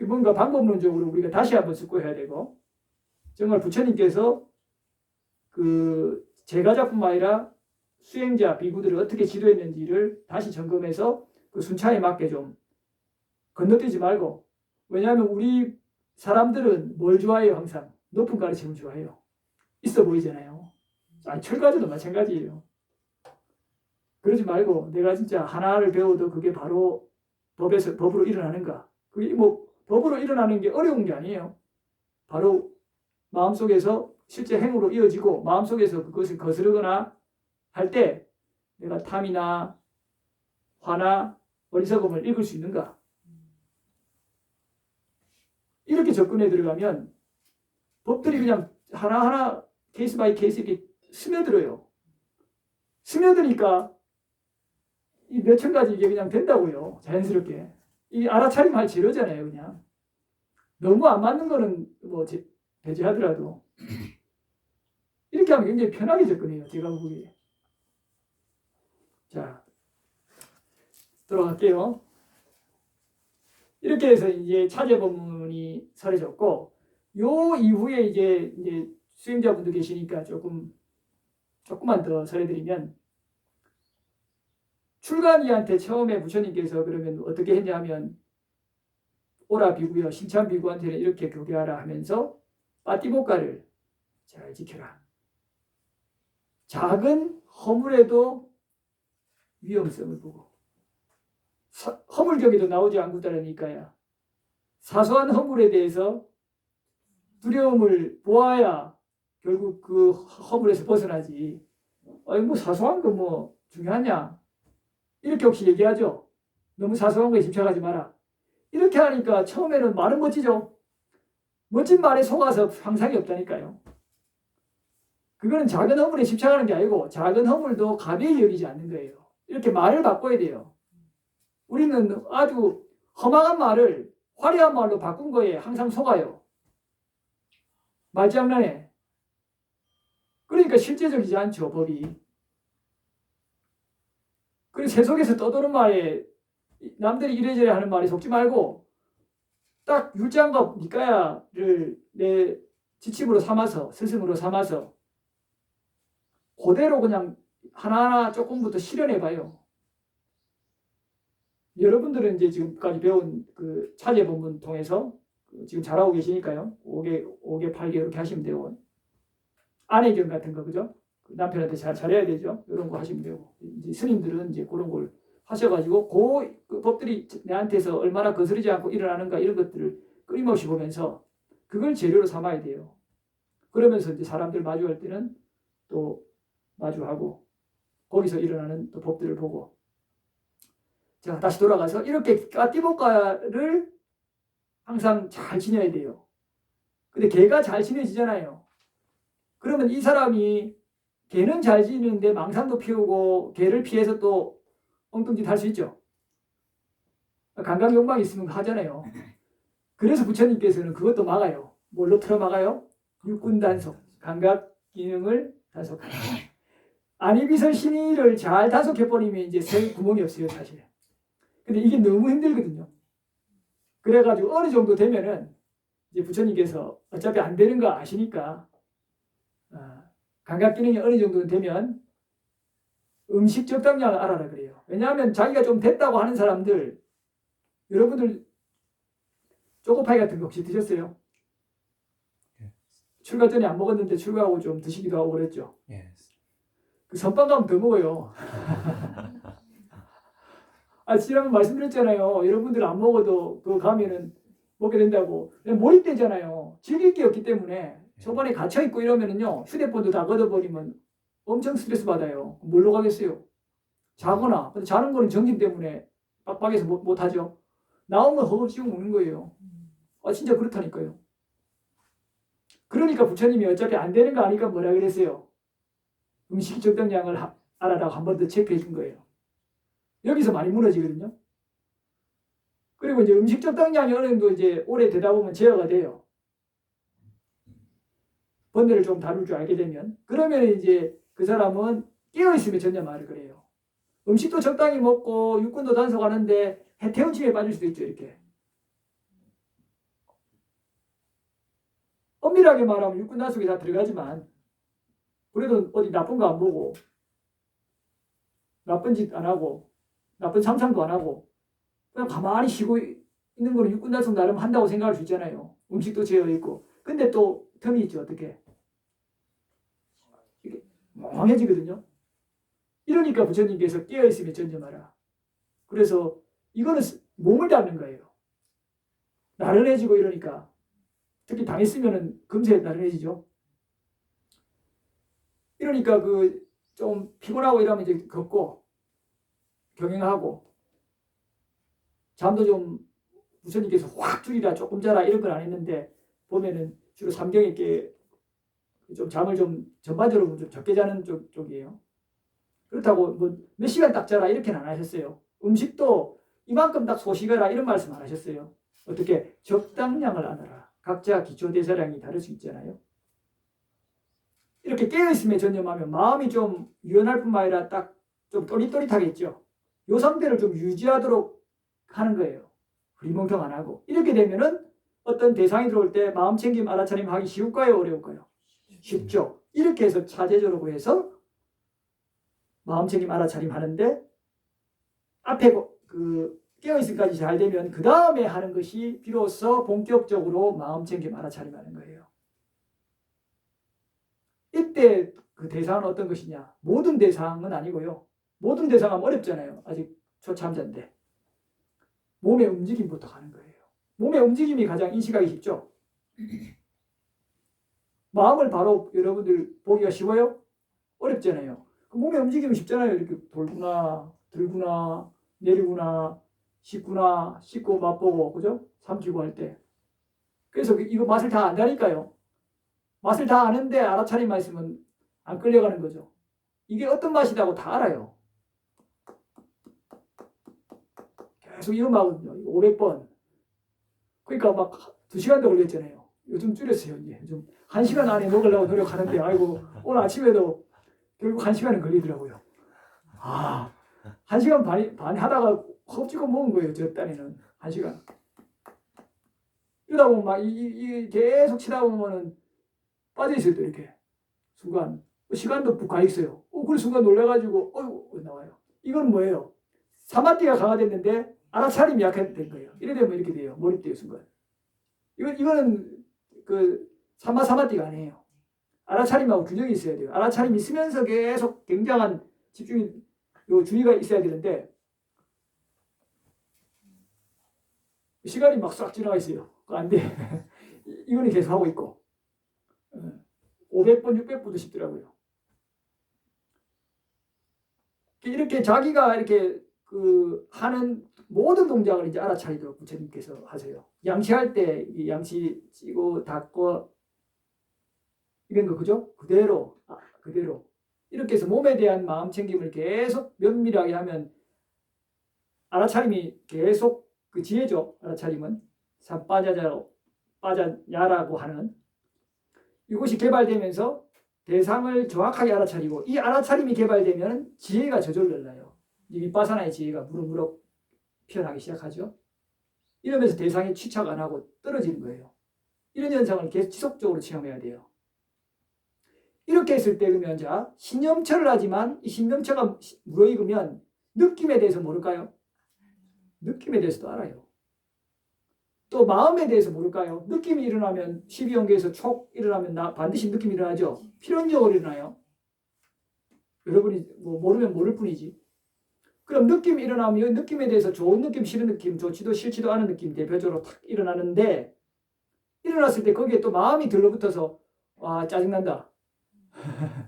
뭔가 방법론적으로 우리가 다시 한번 숙고해야 되고 정말 부처님께서 그 제가자뿐만 아니라 수행자, 비구들을 어떻게 지도했는지를 다시 점검해서 그 순차에 맞게 좀 건너뛰지 말고 왜냐하면 우리 사람들은 뭘 좋아해요? 항상 높은 가르침을 좋아해요. 있어 보이잖아요. 철가지도 마찬가지예요. 그러지 말고 내가 진짜 하나를 배워도 그게 바로 법으로 일어나는가? 그게 뭐 법으로 일어나는 게 어려운 게 아니에요. 바로 마음속에서 실제 행으로 이어지고 마음속에서 그것을 거스르거나 할 때 내가 탐이나 화나 어리석음을 읽을 수 있는가? 이렇게 접근해 들어가면 법들이 그냥 하나하나 케이스 바이 케이스 이렇게 스며들어요. 스며드니까 이 몇천 가지 이게 그냥 된다고요. 자연스럽게. 이 알아차림 할 재료잖아요. 그냥. 너무 안 맞는 거는 뭐 배제하더라도 이렇게 하면 굉장히 편하게 접근해요. 제가 보기에. 자, 들어갈게요. 이렇게 해서 이제 차제법문이 설해졌고, 요 이후에 이제 수행자분들 계시니까 조금만 더 설해드리면, 출가니한테 처음에 부처님께서 그러면 어떻게 했냐 하면, 오라 비구여, 신참 비구한테는 이렇게 교개하라 하면서, 빠띠복가를 잘 지켜라. 작은 허물에도 위험성을 보고, 허물경에도 나오지 않고따라니까요. 사소한 허물에 대해서 두려움을 보아야 결국 그 허물에서 벗어나지. 뭐 사소한 거 뭐 중요하냐? 이렇게 혹시 얘기하죠. 너무 사소한 거에 집착하지 마라. 이렇게 하니까 처음에는 말은 멋지죠. 멋진 말에 속아서 상상이 없다니까요. 그거는 작은 허물에 집착하는 게 아니고 작은 허물도 가벼이 여기지 않는 거예요. 이렇게 말을 바꿔야 돼요. 우리는 아주 험악한 말을 화려한 말로 바꾼 거에 항상 속아요. 말장난에. 그러니까 실제적이지 않죠, 법이. 그리고 세속에서 떠도는 말에 남들이 이래저래 하는 말에 속지 말고 딱 율장과 니까야를 내 지침으로 삼아서 스승으로 삼아서 그대로 그냥 하나하나 조금부터 실현해봐요. 여러분들은 이제 지금까지 배운 그 차제 본문 통해서 지금 잘하고 계시니까요. 5개, 8개 이렇게 하시면 되고. 안혜경 같은 거, 그죠? 남편한테 잘 잘해야 되죠. 이런 거 하시면 되고 이제 스님들은 이제 그런 걸 하셔가지고 그 법들이 내한테서 얼마나 거스르지 않고 일어나는가 이런 것들을 끊임없이 보면서 그걸 재료로 삼아야 돼요. 그러면서 이제 사람들 마주할 때는 또 마주하고 거기서 일어나는 또 법들을 보고 자 다시 돌아가서 이렇게 까띠복가를 항상 잘 지내야 돼요. 근데 걔가 잘 지내지잖아요. 그러면 이 사람이 걔는 잘 지내는데 망상도 피우고 걔를 피해서 또 엉뚱짓 할 수 있죠. 감각 욕망이 있으면 하잖아요. 그래서 부처님께서는 그것도 막아요. 뭘로 틀어 막아요? 육군 단속, 감각 기능을 단속하는 거예요. 안이비설 신의를 잘 단속해버리면 이제 셀 구멍이 없어요, 사실. 근데 이게 너무 힘들거든요. 그래가지고 어느 정도 되면은 이제 부처님께서 어차피 안 되는 거 아시니까 감각 기능이 어느 정도 되면 음식 적당량을 알아라 그래요. 왜냐하면 자기가 좀 됐다고 하는 사람들 여러분들 초코파이 같은 거 혹시 드셨어요? 출가 전에 안 먹었는데 출가하고 좀 드시기도 하고 그랬죠. 그 선빵 가면 더 먹어요. 지난번 말씀드렸잖아요. 여러분들 안 먹어도 그거 가면은 먹게 된다고. 몰입되잖아요. 즐길 게 없기 때문에 초반에 갇혀있고 이러면은요, 휴대폰도 다 걷어버리면 엄청 스트레스 받아요. 뭘로 가겠어요? 자거나. 근데 자는 거는 정신 때문에 빡빡해서 못하죠. 나오면 허겁지겁 먹는 거예요. 진짜 그렇다니까요. 그러니까 부처님이 어차피 안 되는 거 아니까 뭐라 그랬어요? 음식 적당량을 알아라고 한 번 더 체크해 준 거예요. 여기서 많이 무너지거든요. 그리고 이제 음식 적당량이 어느 정도 이제 오래 되다 보면 제어가 돼요. 번뇌를 좀 다룰 줄 알게 되면. 그러면 이제 그 사람은 깨어있으면 전념하를 그래요. 음식도 적당히 먹고 육군도 단속하는데 해태운침에 빠질 수도 있죠, 이렇게. 엄밀하게 말하면 육군 단속에 다 들어가지만 그래도 어디 나쁜 거 안 보고 나쁜 짓 안 하고 나쁜 상상도 안 하고 그냥 가만히 쉬고 있는 거는 육군 단속 나름 한다고 생각할 수 있잖아요. 음식도 제어 있고. 근데 또 틈이 있죠. 어떻게? 이게 멍해지거든요. 이러니까 부처님께서 깨어있으면 전념하라. 그래서 이거는 몸을 닦는 거예요. 나른해지고 이러니까 특히 당했으면 금세 나른해지죠. 이러니까 좀 피곤하고 이러면 이제 걷고 경행하고 잠도 좀 부처님께서 확 줄이라 조금 자라 이런 건 안 했는데 보면은 주로 삼경에 있게 좀 잠을 좀 전반적으로 좀 적게 자는 쪽이에요. 그렇다고 뭐 몇 시간 딱 자라 이렇게는 안 하셨어요. 음식도 이만큼 딱 소식하라 이런 말씀 안 하셨어요. 어떻게 적당량을 안아라. 각자 기초대사량이 다를 수 있잖아요. 이렇게 깨어있음에 전념하면 마음이 좀 유연할 뿐만 아니라 딱 좀 또릿또릿하겠죠. 요 상태를 좀 유지하도록 하는 거예요. 흐리멍텅 안 하고. 이렇게 되면은 어떤 대상이 들어올 때 마음 챙김 알아차림 하기 쉬울까요? 어려울까요? 쉽죠. 이렇게 해서 차제적으로 해서 마음 챙김 알아차림 하는데 앞에 깨어있음까지 잘 되면 그 다음에 하는 것이 비로소 본격적으로 마음 챙김 알아차림 하는 거예요. 이때 그 대상은 어떤 것이냐? 모든 대상은 아니고요. 모든 대상은 어렵잖아요. 아직 초참자인데. 몸의 움직임부터 가는 거예요. 몸의 움직임이 가장 인식하기 쉽죠. 마음을 바로 여러분들 보기가 쉬워요? 어렵잖아요. 몸의 움직임이 쉽잖아요. 이렇게 돌구나, 들구나, 내리구나, 씹구나, 씹고 맛보고, 그죠? 삼키고 할 때. 그래서 이거 맛을 다 안다니까요. 맛을 다 아는데 알아차림만 있으면 안 끌려가는 거죠. 이게 어떤 맛이라고 다 알아요. 계속 이거 막거든요. 500번. 그러니까 막 2시간도 걸렸잖아요. 요즘 줄였어요. 이제 요즘 1시간 안에 먹으려고 노력하는데 아이고 오늘 아침에도 결국 1시간은 걸리더라고요. 1시간 반 하다가 헛찍어 먹은 거예요. 저 딴에는 1시간. 이러다 보면 막 계속 치다 보면은 빠져있어요. 또 이렇게 순간 시간도 푹 가 있어요. 그 순간 놀래가지고 어이구 나와요. 이건 뭐예요? 사마띠가 강화됐는데 알아차림이 약화된 거예요. 이래 되면 이렇게 돼요. 몰입돼요 순간. 이거는 사마띠가 아니에요. 알아차림하고 균형이 있어야 돼요. 알아차림이 있으면서 계속 굉장한 집중이, 요 주의가 있어야 되는데, 시간이 막 싹 지나가 있어요. 그거 안 돼. 이거는 계속 하고 있고. 500번, 600번도 쉽더라고요. 이렇게 자기가 이렇게 그 하는 모든 동작을 이제 알아차리도록 부처님께서 하세요. 양치할 때 양치 찌고 닦고 이런 거 그죠? 그대로 그대로 이렇게 해서 몸에 대한 마음 챙김을 계속 면밀하게 하면 알아차림이 계속 그 지혜죠. 알아차림은 빠자냐라고 하는 이것이 개발되면서 대상을 정확하게 알아차리고 이 알아차림이 개발되면 지혜가 저절로 늘어나요. 이 윗바사나의 지혜가 무럭무럭 피어나기 시작하죠. 이러면서 대상이 취착 안 하고 떨어지는 거예요. 이런 현상을 계속 지속적으로 체험해야 돼요. 이렇게 했을 때 그러면 자 신념처를 하지만 이 신념처가 무르익으면 느낌에 대해서 모를까요? 느낌에 대해서도 알아요. 또 마음에 대해서 모를까요? 느낌이 일어나면 12연계에서 촉 일어나면 반드시 느낌이 일어나죠. 필연적으로 일어나요. 여러분이 뭐 모르면 모를 뿐이지. 그럼 느낌이 일어나면 느낌에 대해서 좋은 느낌, 싫은 느낌, 좋지도 싫지도 않은 느낌 대표적으로 탁 일어나는데 일어났을 때 거기에 또 마음이 들러붙어서 와 짜증난다.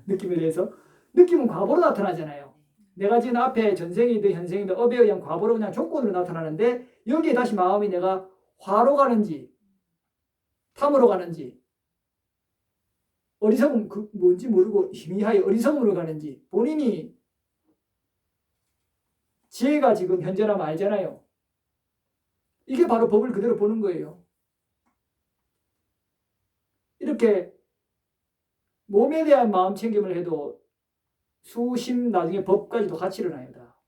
느낌에 대해서. 느낌은 과보로 나타나잖아요. 내가 지금 앞에 전생이든 현생이든 업에 의한 과보로 그냥 조건으로 나타나는데 여기에 다시 마음이 내가 화로 가는지 탐으로 가는지 어리석음 그 뭔지 모르고 희미하게 어리석음으로 가는지 본인이 지혜가 지금 현재라면 알잖아요. 이게 바로 법을 그대로 보는 거예요. 이렇게 몸에 대한 마음 챙김을 해도 수심 나중에 법까지도 같이 일어나요. 다.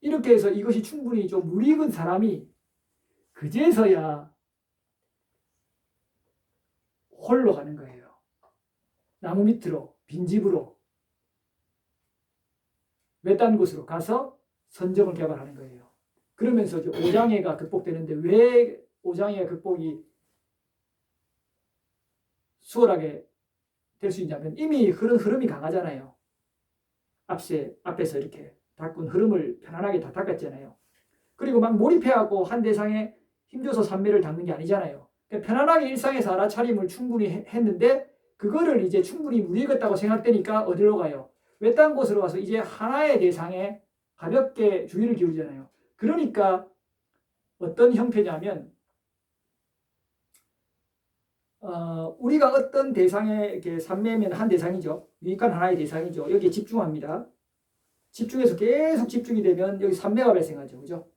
이렇게 해서 이것이 충분히 좀 무리익은 사람이 그제서야 홀로 가는 거예요. 나무 밑으로 빈집으로 외딴 곳으로 가서 선정을 개발하는 거예요. 그러면서 이제 오장애가 극복되는데 왜 오장애 극복이 수월하게 될 수 있냐면 이미 흐름이 강하잖아요. 앞에서 이렇게 닦은 흐름을 편안하게 다 닦았잖아요. 그리고 막 몰입해갖고 한 대상에 힘줘서 삼매를 닦는 게 아니잖아요. 그러니까 편안하게 일상에서 알아차림을 충분히 했는데 그거를 이제 충분히 무리했다고 생각되니까 어디로 가요? 외딴 곳으로 가서 이제 하나의 대상에 가볍게 주의를 기울이잖아요. 그러니까 어떤 형태냐면 우리가 어떤 대상에 이렇게 삼매면 한 대상이죠. 유익한 하나의 대상이죠. 여기에 집중합니다. 집중해서 계속 집중이 되면 여기 삼매가 발생하죠. 그죠?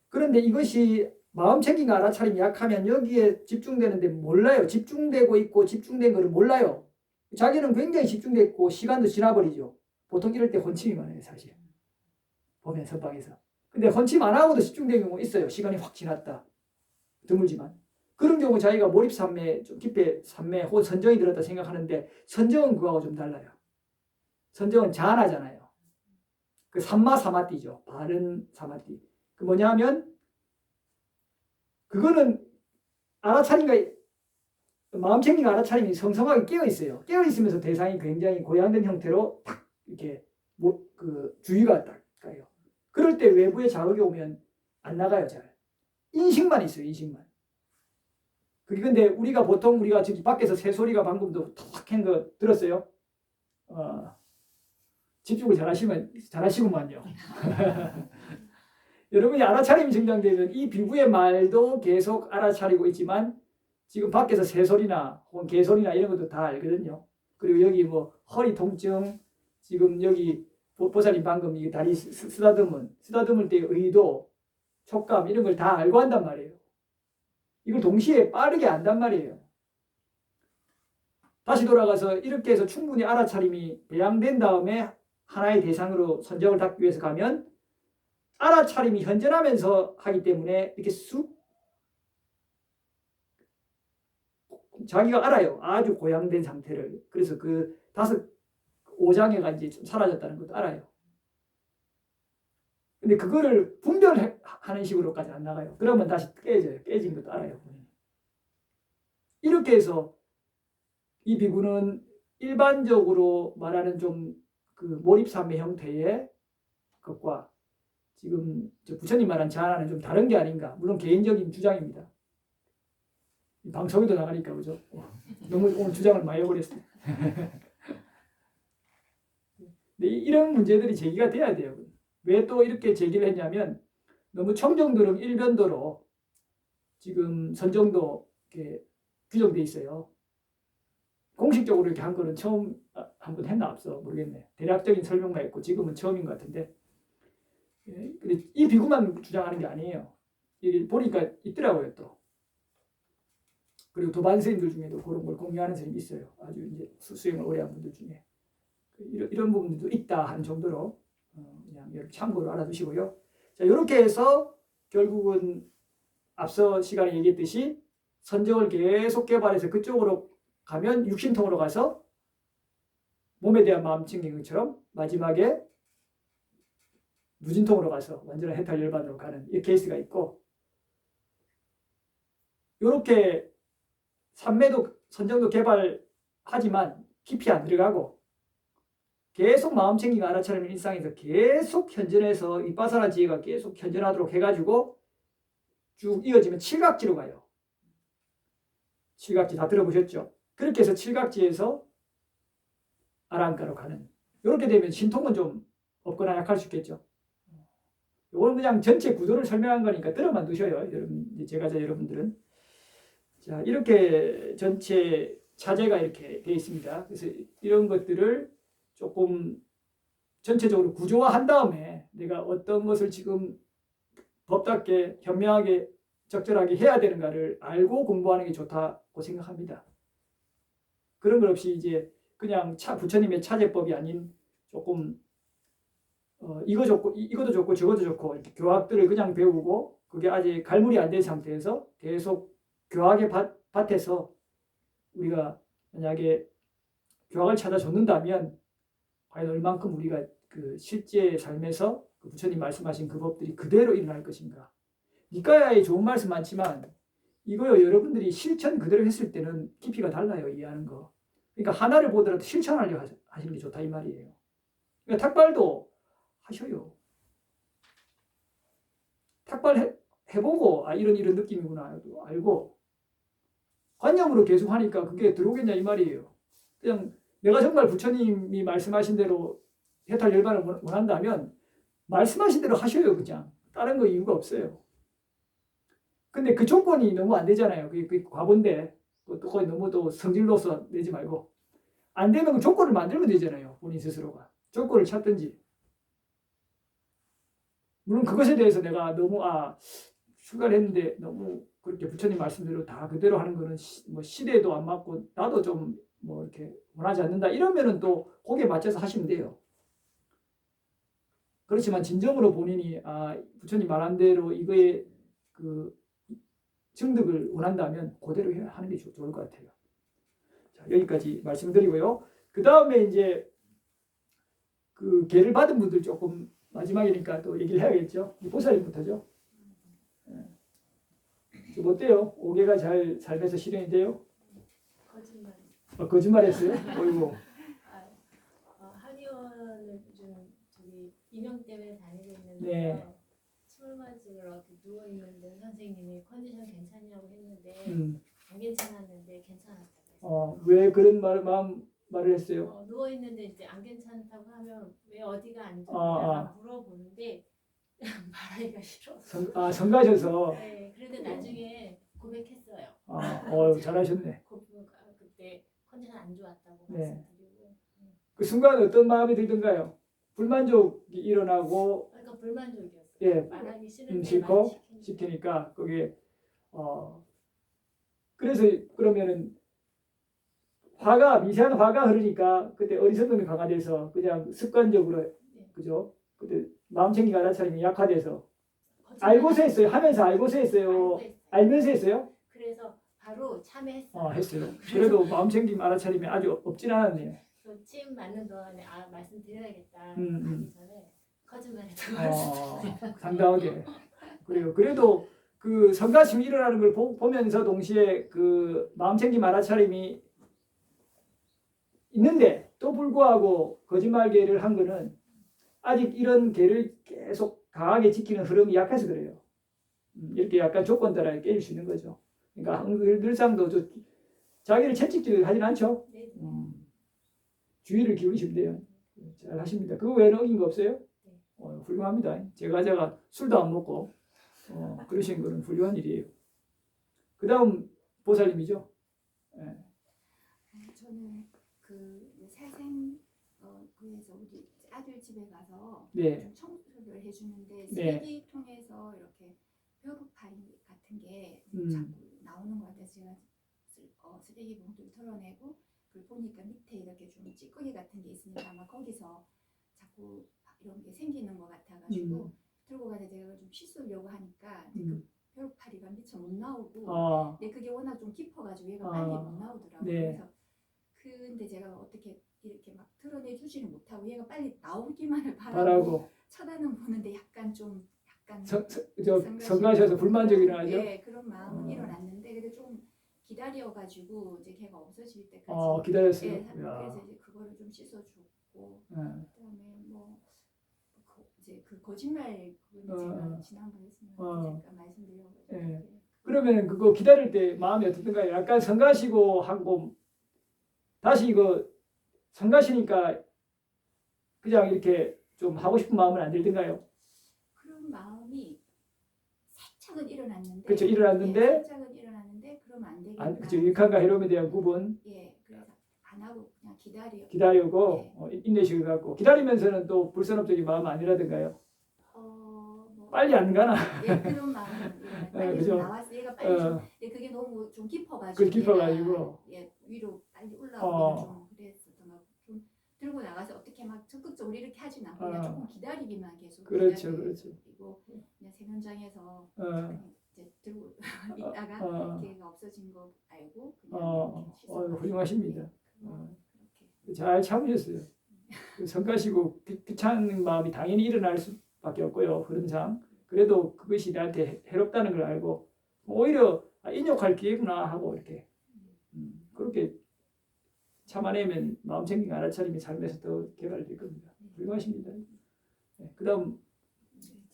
그런데 이것이 마음 챙김 알아차림이 약하면 여기에 집중되는데 몰라요. 집중되고 있고 집중된 거를 몰라요. 자기는 굉장히 집중됐고 시간도 지나버리죠. 보통 이럴 때 혼침이 많아요. 사실. 보면 선방에서. 근데 혼침 안 하고도 집중된 경우 있어요. 시간이 확 지났다. 드물지만. 그런 경우 자기가 몰입 삼매, 좀 깊게 삼매 혹은 선정이 들었다 생각하는데 선정은 그거하고 좀 달라요. 선정은 잔하잖아요. 그 삼마 사마띠죠. 바른 사마띠. 그 뭐냐 하면 그거는 알아차림과 마음 챙김 알아차림이 성성하게 깨어 있어요. 깨어 있으면서 대상이 굉장히 고양된 형태로 딱 이렇게 그 주의가 딱 가요. 그럴 때 외부의 자극이 오면 안 나가요. 잘 인식만 있어요. 인식만. 그게 근데 보통 우리가 저기 밖에서 새소리가 방금도 탁 한 거 들었어요? 집중을 잘하시구만요. 여러분이 알아차림이 증장되면 이 비구의 말도 계속 알아차리고 있지만 지금 밖에서 새소리나 혹은 개소리나 이런 것도 다 알거든요. 그리고 여기 뭐 허리 통증, 지금 여기 보살님 방금 이 다리 쓰다듬을 때의 의도, 촉감 이런 걸 다 알고 한단 말이에요. 이걸 동시에 빠르게 안단 말이에요. 다시 돌아가서 이렇게 해서 충분히 알아차림이 배양된 다음에 하나의 대상으로 선정을 닦기 위해서 가면 알아차림이 현존하면서 하기 때문에 이렇게 쑥 자기가 알아요. 아주 고양된 상태를. 그래서 그 5장애가 이제 좀 사라졌다는 것도 알아요. 근데 그거를 분별하는 식으로까지 안 나가요. 그러면 다시 깨져요. 깨진 것도 알아요. 이렇게 해서 이 비구는 일반적으로 말하는 좀 그 몰입삼의 형태의 것과 지금 부처님 말한 자아는 좀 다른 게 아닌가. 물론 개인적인 주장입니다. 방송에도 나가니까 그죠? 너무 오늘 주장을 많이 해버렸어요. 근데 이런 문제들이 제기가 돼야 돼요. 왜 또 이렇게 제기를 했냐면 너무 청정도령 일변도로 지금 선정도 이렇게 규정돼 있어요. 공식적으로 이렇게 한 거는 처음 한번 했나 앞서 모르겠네. 대략적인 설명만 했고 지금은 처음인 것 같은데 근데 이 비구만 주장하는 게 아니에요. 이게 보니까 있더라고요 또. 그리고 도반 스님들 중에도 그런 걸 공유하는 스님이 있어요. 아주 이제 수행을 오래 한 분들 중에 이런 부분들도 있다 하는 정도로 그냥 이렇게 참고로 알아두시고요. 자, 이렇게 해서 결국은 앞서 시간에 얘기했듯이 선정을 계속 개발해서 그쪽으로 가면 육신통으로 가서 몸에 대한 마음 챙긴 것처럼 마지막에 무진통으로 가서 완전한 해탈 열반으로 가는 이 케이스가 있고 이렇게 삼매도 선정도 개발하지만 깊이 안 들어가고 계속 마음 챙기고 알아차리는 일상에서 계속 현전해서 윗바사나 지혜가 계속 현전하도록 해가지고 쭉 이어지면 칠각지로 가요. 칠각지 다 들어보셨죠? 그렇게 해서 칠각지에서 아랑가로 가는 이렇게 되면 신통은 좀 없거나 약할 수 있겠죠. 이건 그냥 전체 구도를 설명한 거니까 들어만 두셔요. 여러분, 제가자 여러분들은. 자, 이렇게 전체 차제가 이렇게 되어 있습니다. 그래서 이런 것들을 조금 전체적으로 구조화한 다음에 내가 어떤 것을 지금 법답게 현명하게 적절하게 해야 되는가를 알고 공부하는 게 좋다고 생각합니다. 그런 것 없이 이제 그냥 부처님의 차제법이 아닌 조금 이거 좋고 이것도 좋고 저것도 좋고 이렇게 교학들을 그냥 배우고 그게 아직 갈물이 안 된 상태에서 계속 교학의 밭에서 우리가 만약에 교학을 찾아줬는다면 과연 얼만큼 우리가 그 실제 삶에서 그 부처님 말씀하신 그 법들이 그대로 일어날 것인가. 니까야에 좋은 말씀 많지만 이거요 여러분들이 실천 그대로 했을 때는 깊이가 달라요. 이해하는 거. 그러니까 하나를 보더라도 실천하려고 하시는 게 좋다 이 말이에요. 그러니까 탁발도 하셔요. 탁발 해보고 이런 느낌이구나 알고 관념으로 계속 하니까 그게 들어오겠냐 이 말이에요. 그냥 내가 정말 부처님이 말씀하신 대로 해탈 열반을 원한다면 말씀하신 대로 하셔요. 그냥 다른 거 이유가 없어요. 근데 그 조건이 너무 안 되잖아요. 그게 과본데 또 거의 너무 또 성질로서 내지 말고 안 되면 그 조건을 만들면 되잖아요. 본인 스스로가 조건을 찾든지. 물론 그것에 대해서 내가 너무 출가했는데 너무 그렇게 부처님 말씀대로 다 그대로 하는 거는 뭐 시대도 안 맞고 나도 좀 뭐 이렇게 원하지 않는다 이러면은 또 거기에 맞춰서 하시면 돼요. 그렇지만 진정으로 본인이 부처님 말한 대로 이거에 그 증득을 원한다면 그대로 하는 게 좋을 것 같아요. 자, 여기까지 말씀드리고요. 그 다음에 이제 그 계를 받은 분들 조금 마지막이니까 또 얘기를 해야겠죠. 보살님부터죠. 좀 어때요? 5개가 잘 삶에서 실현이 돼요? 거짓말. 거짓말했어요? 어이구. 한의원을 좀 임용 때문에 다니고 있는데 네. 침을 맞으러 이렇게 누워 있는데 선생님이 컨디션 괜찮냐고 했는데 안 괜찮았는데 괜찮았다고 했어요. 왜 그런 말을 했어요? 누워 있는데 이제 안 괜찮다고 하면 왜 어디가 안 좋냐 물어보는데 말하기가 싫어서. 성가셔서. 네, 그런데 나중에 고백했어요. 잘하셨네. 그때 컨디션 안 좋았다고 네. 말씀드리고. 그 순간 어떤 마음이 들던가요? 불만족이 일어나고. 그러니까 불만족이었어요. 예, 말하기 싫은데 싫고 시키니까 그게 그래서 그러면은 미세한 화가 흐르니까 그때 어리석음이 강화돼서 그냥 습관적으로 그죠? 그때 마음 챙기가 알아차림이 약화돼서 알고서 했어요. 하면서 알고서 했어요. 알면서 했어요. 그래서 바로 참여했어요. 했어요. 그래도 마음 챙김 알아차림이 아주 없진 않았네요. 침 맞는 동안에 말씀드려야겠다 하기 전에 거짓말했던 상당하게. 그래요. 그래도 그 성가심이 일어나는 걸 보면서 동시에 그 마음챙김 알아차림이 있는데 또 불구하고 거짓말계를 한 거는 아직 이런 계를 계속 강하게 지키는 흐름이 약해서 그래요. 이렇게 약간 조건 따라 깨질 수 있는 거죠. 그러니까 늘상도 자기를 채찍질 하진 않죠. 네. 주의를 기울이시면 돼요. 잘 하십니다. 그거 외에는 어긴 거 없어요? 네. 훌륭합니다. 제가 술도 안 먹고 그러신 거는 훌륭한 일이에요. 그 다음 보살님이죠. 예. 저는 그 살생 그래서 우리 아들 집에 가서 네. 좀 청소를 해주는데 네. 쓰레기통에서 이렇게 벼룩파이 같은 게 음. 자꾸 나오는 것 같아서 제가 쓰레기 봉투를 털어내고 그걸 보니까 밑에 이렇게 좀 찌꺼기 같은 게 있으니까 아마 거기서 자꾸 이런 게 생기는 것 같아가지고 들고 가서 제가 좀 씻으려고 하니까 그 벼룩파리가 미처 못 나오고 근데 그게 워낙 좀 깊어가지고 얘가 빨리 못 나오더라고요. 네. 그래서 근데 제가 어떻게 이렇게 막 털어내 주지를 못하고 얘가 빨리 나오기만을 바라고 쳐다는 보는데 약간 성가셔서 불만족이 일어나죠? 네, 그런 마음은 일어났는데 근데 좀 기다려가지고 이제 걔가 없어질 때까지 기다렸어요. 네, 그래서 이제 그거를 좀 씻어주고 그다음에 뭐 이제 그 거짓말 그건 제가 지난번에 했으면 잠깐 말씀드려가지고 네. 그러면 그거 기다릴 때 마음이 어떻든가요? 약간 성가시고 하고 다시 이거 성가시니까 그냥 이렇게 좀 하고 싶은 마음은 안 들던가요? 그런 마음이 살짝은 일어났는데 그렇죠. 일어났는데 살짝은 일어났는데 그러면 안 되겠다. 그렇죠. 일칸과 해롬에 대한 구분. 예, 그래서 안 하고 그냥 기다리고 인내식을 갖고 기다리면서는 또 불선업적인 마음 아니라든가요? 뭐 빨리 안 가나? 예, 그런 마음은 빨리 그죠? 나왔어. 얘가 빨리 그게 너무 좀 깊어가지고 깊어가지고 위로 빨리 올라오기가 좀 그랬었던 것 같고 좀 들고 나가서 어떻게 막 적극적으로 이렇게 하진 않고 그냥 조금 기다리기만 계속 그렇죠. 그리고 그냥 세면장에서 그냥 이제 들고 있다가 걔가 없어진 거 알고 그냥 훌륭하십니다. 잘 참으셨어요. 성가시고 귀찮은 마음이 당연히 일어날 수밖에 없고요. 흐름상. 그래도 그것이 나한테 해롭다는 걸 알고 오히려 인욕할 기회구나 하고 이렇게 그렇게 참아내면 마음챙김 알아차림이 삶에서 더 개발될 겁니다. 훌륭하십니다. 네, 그다음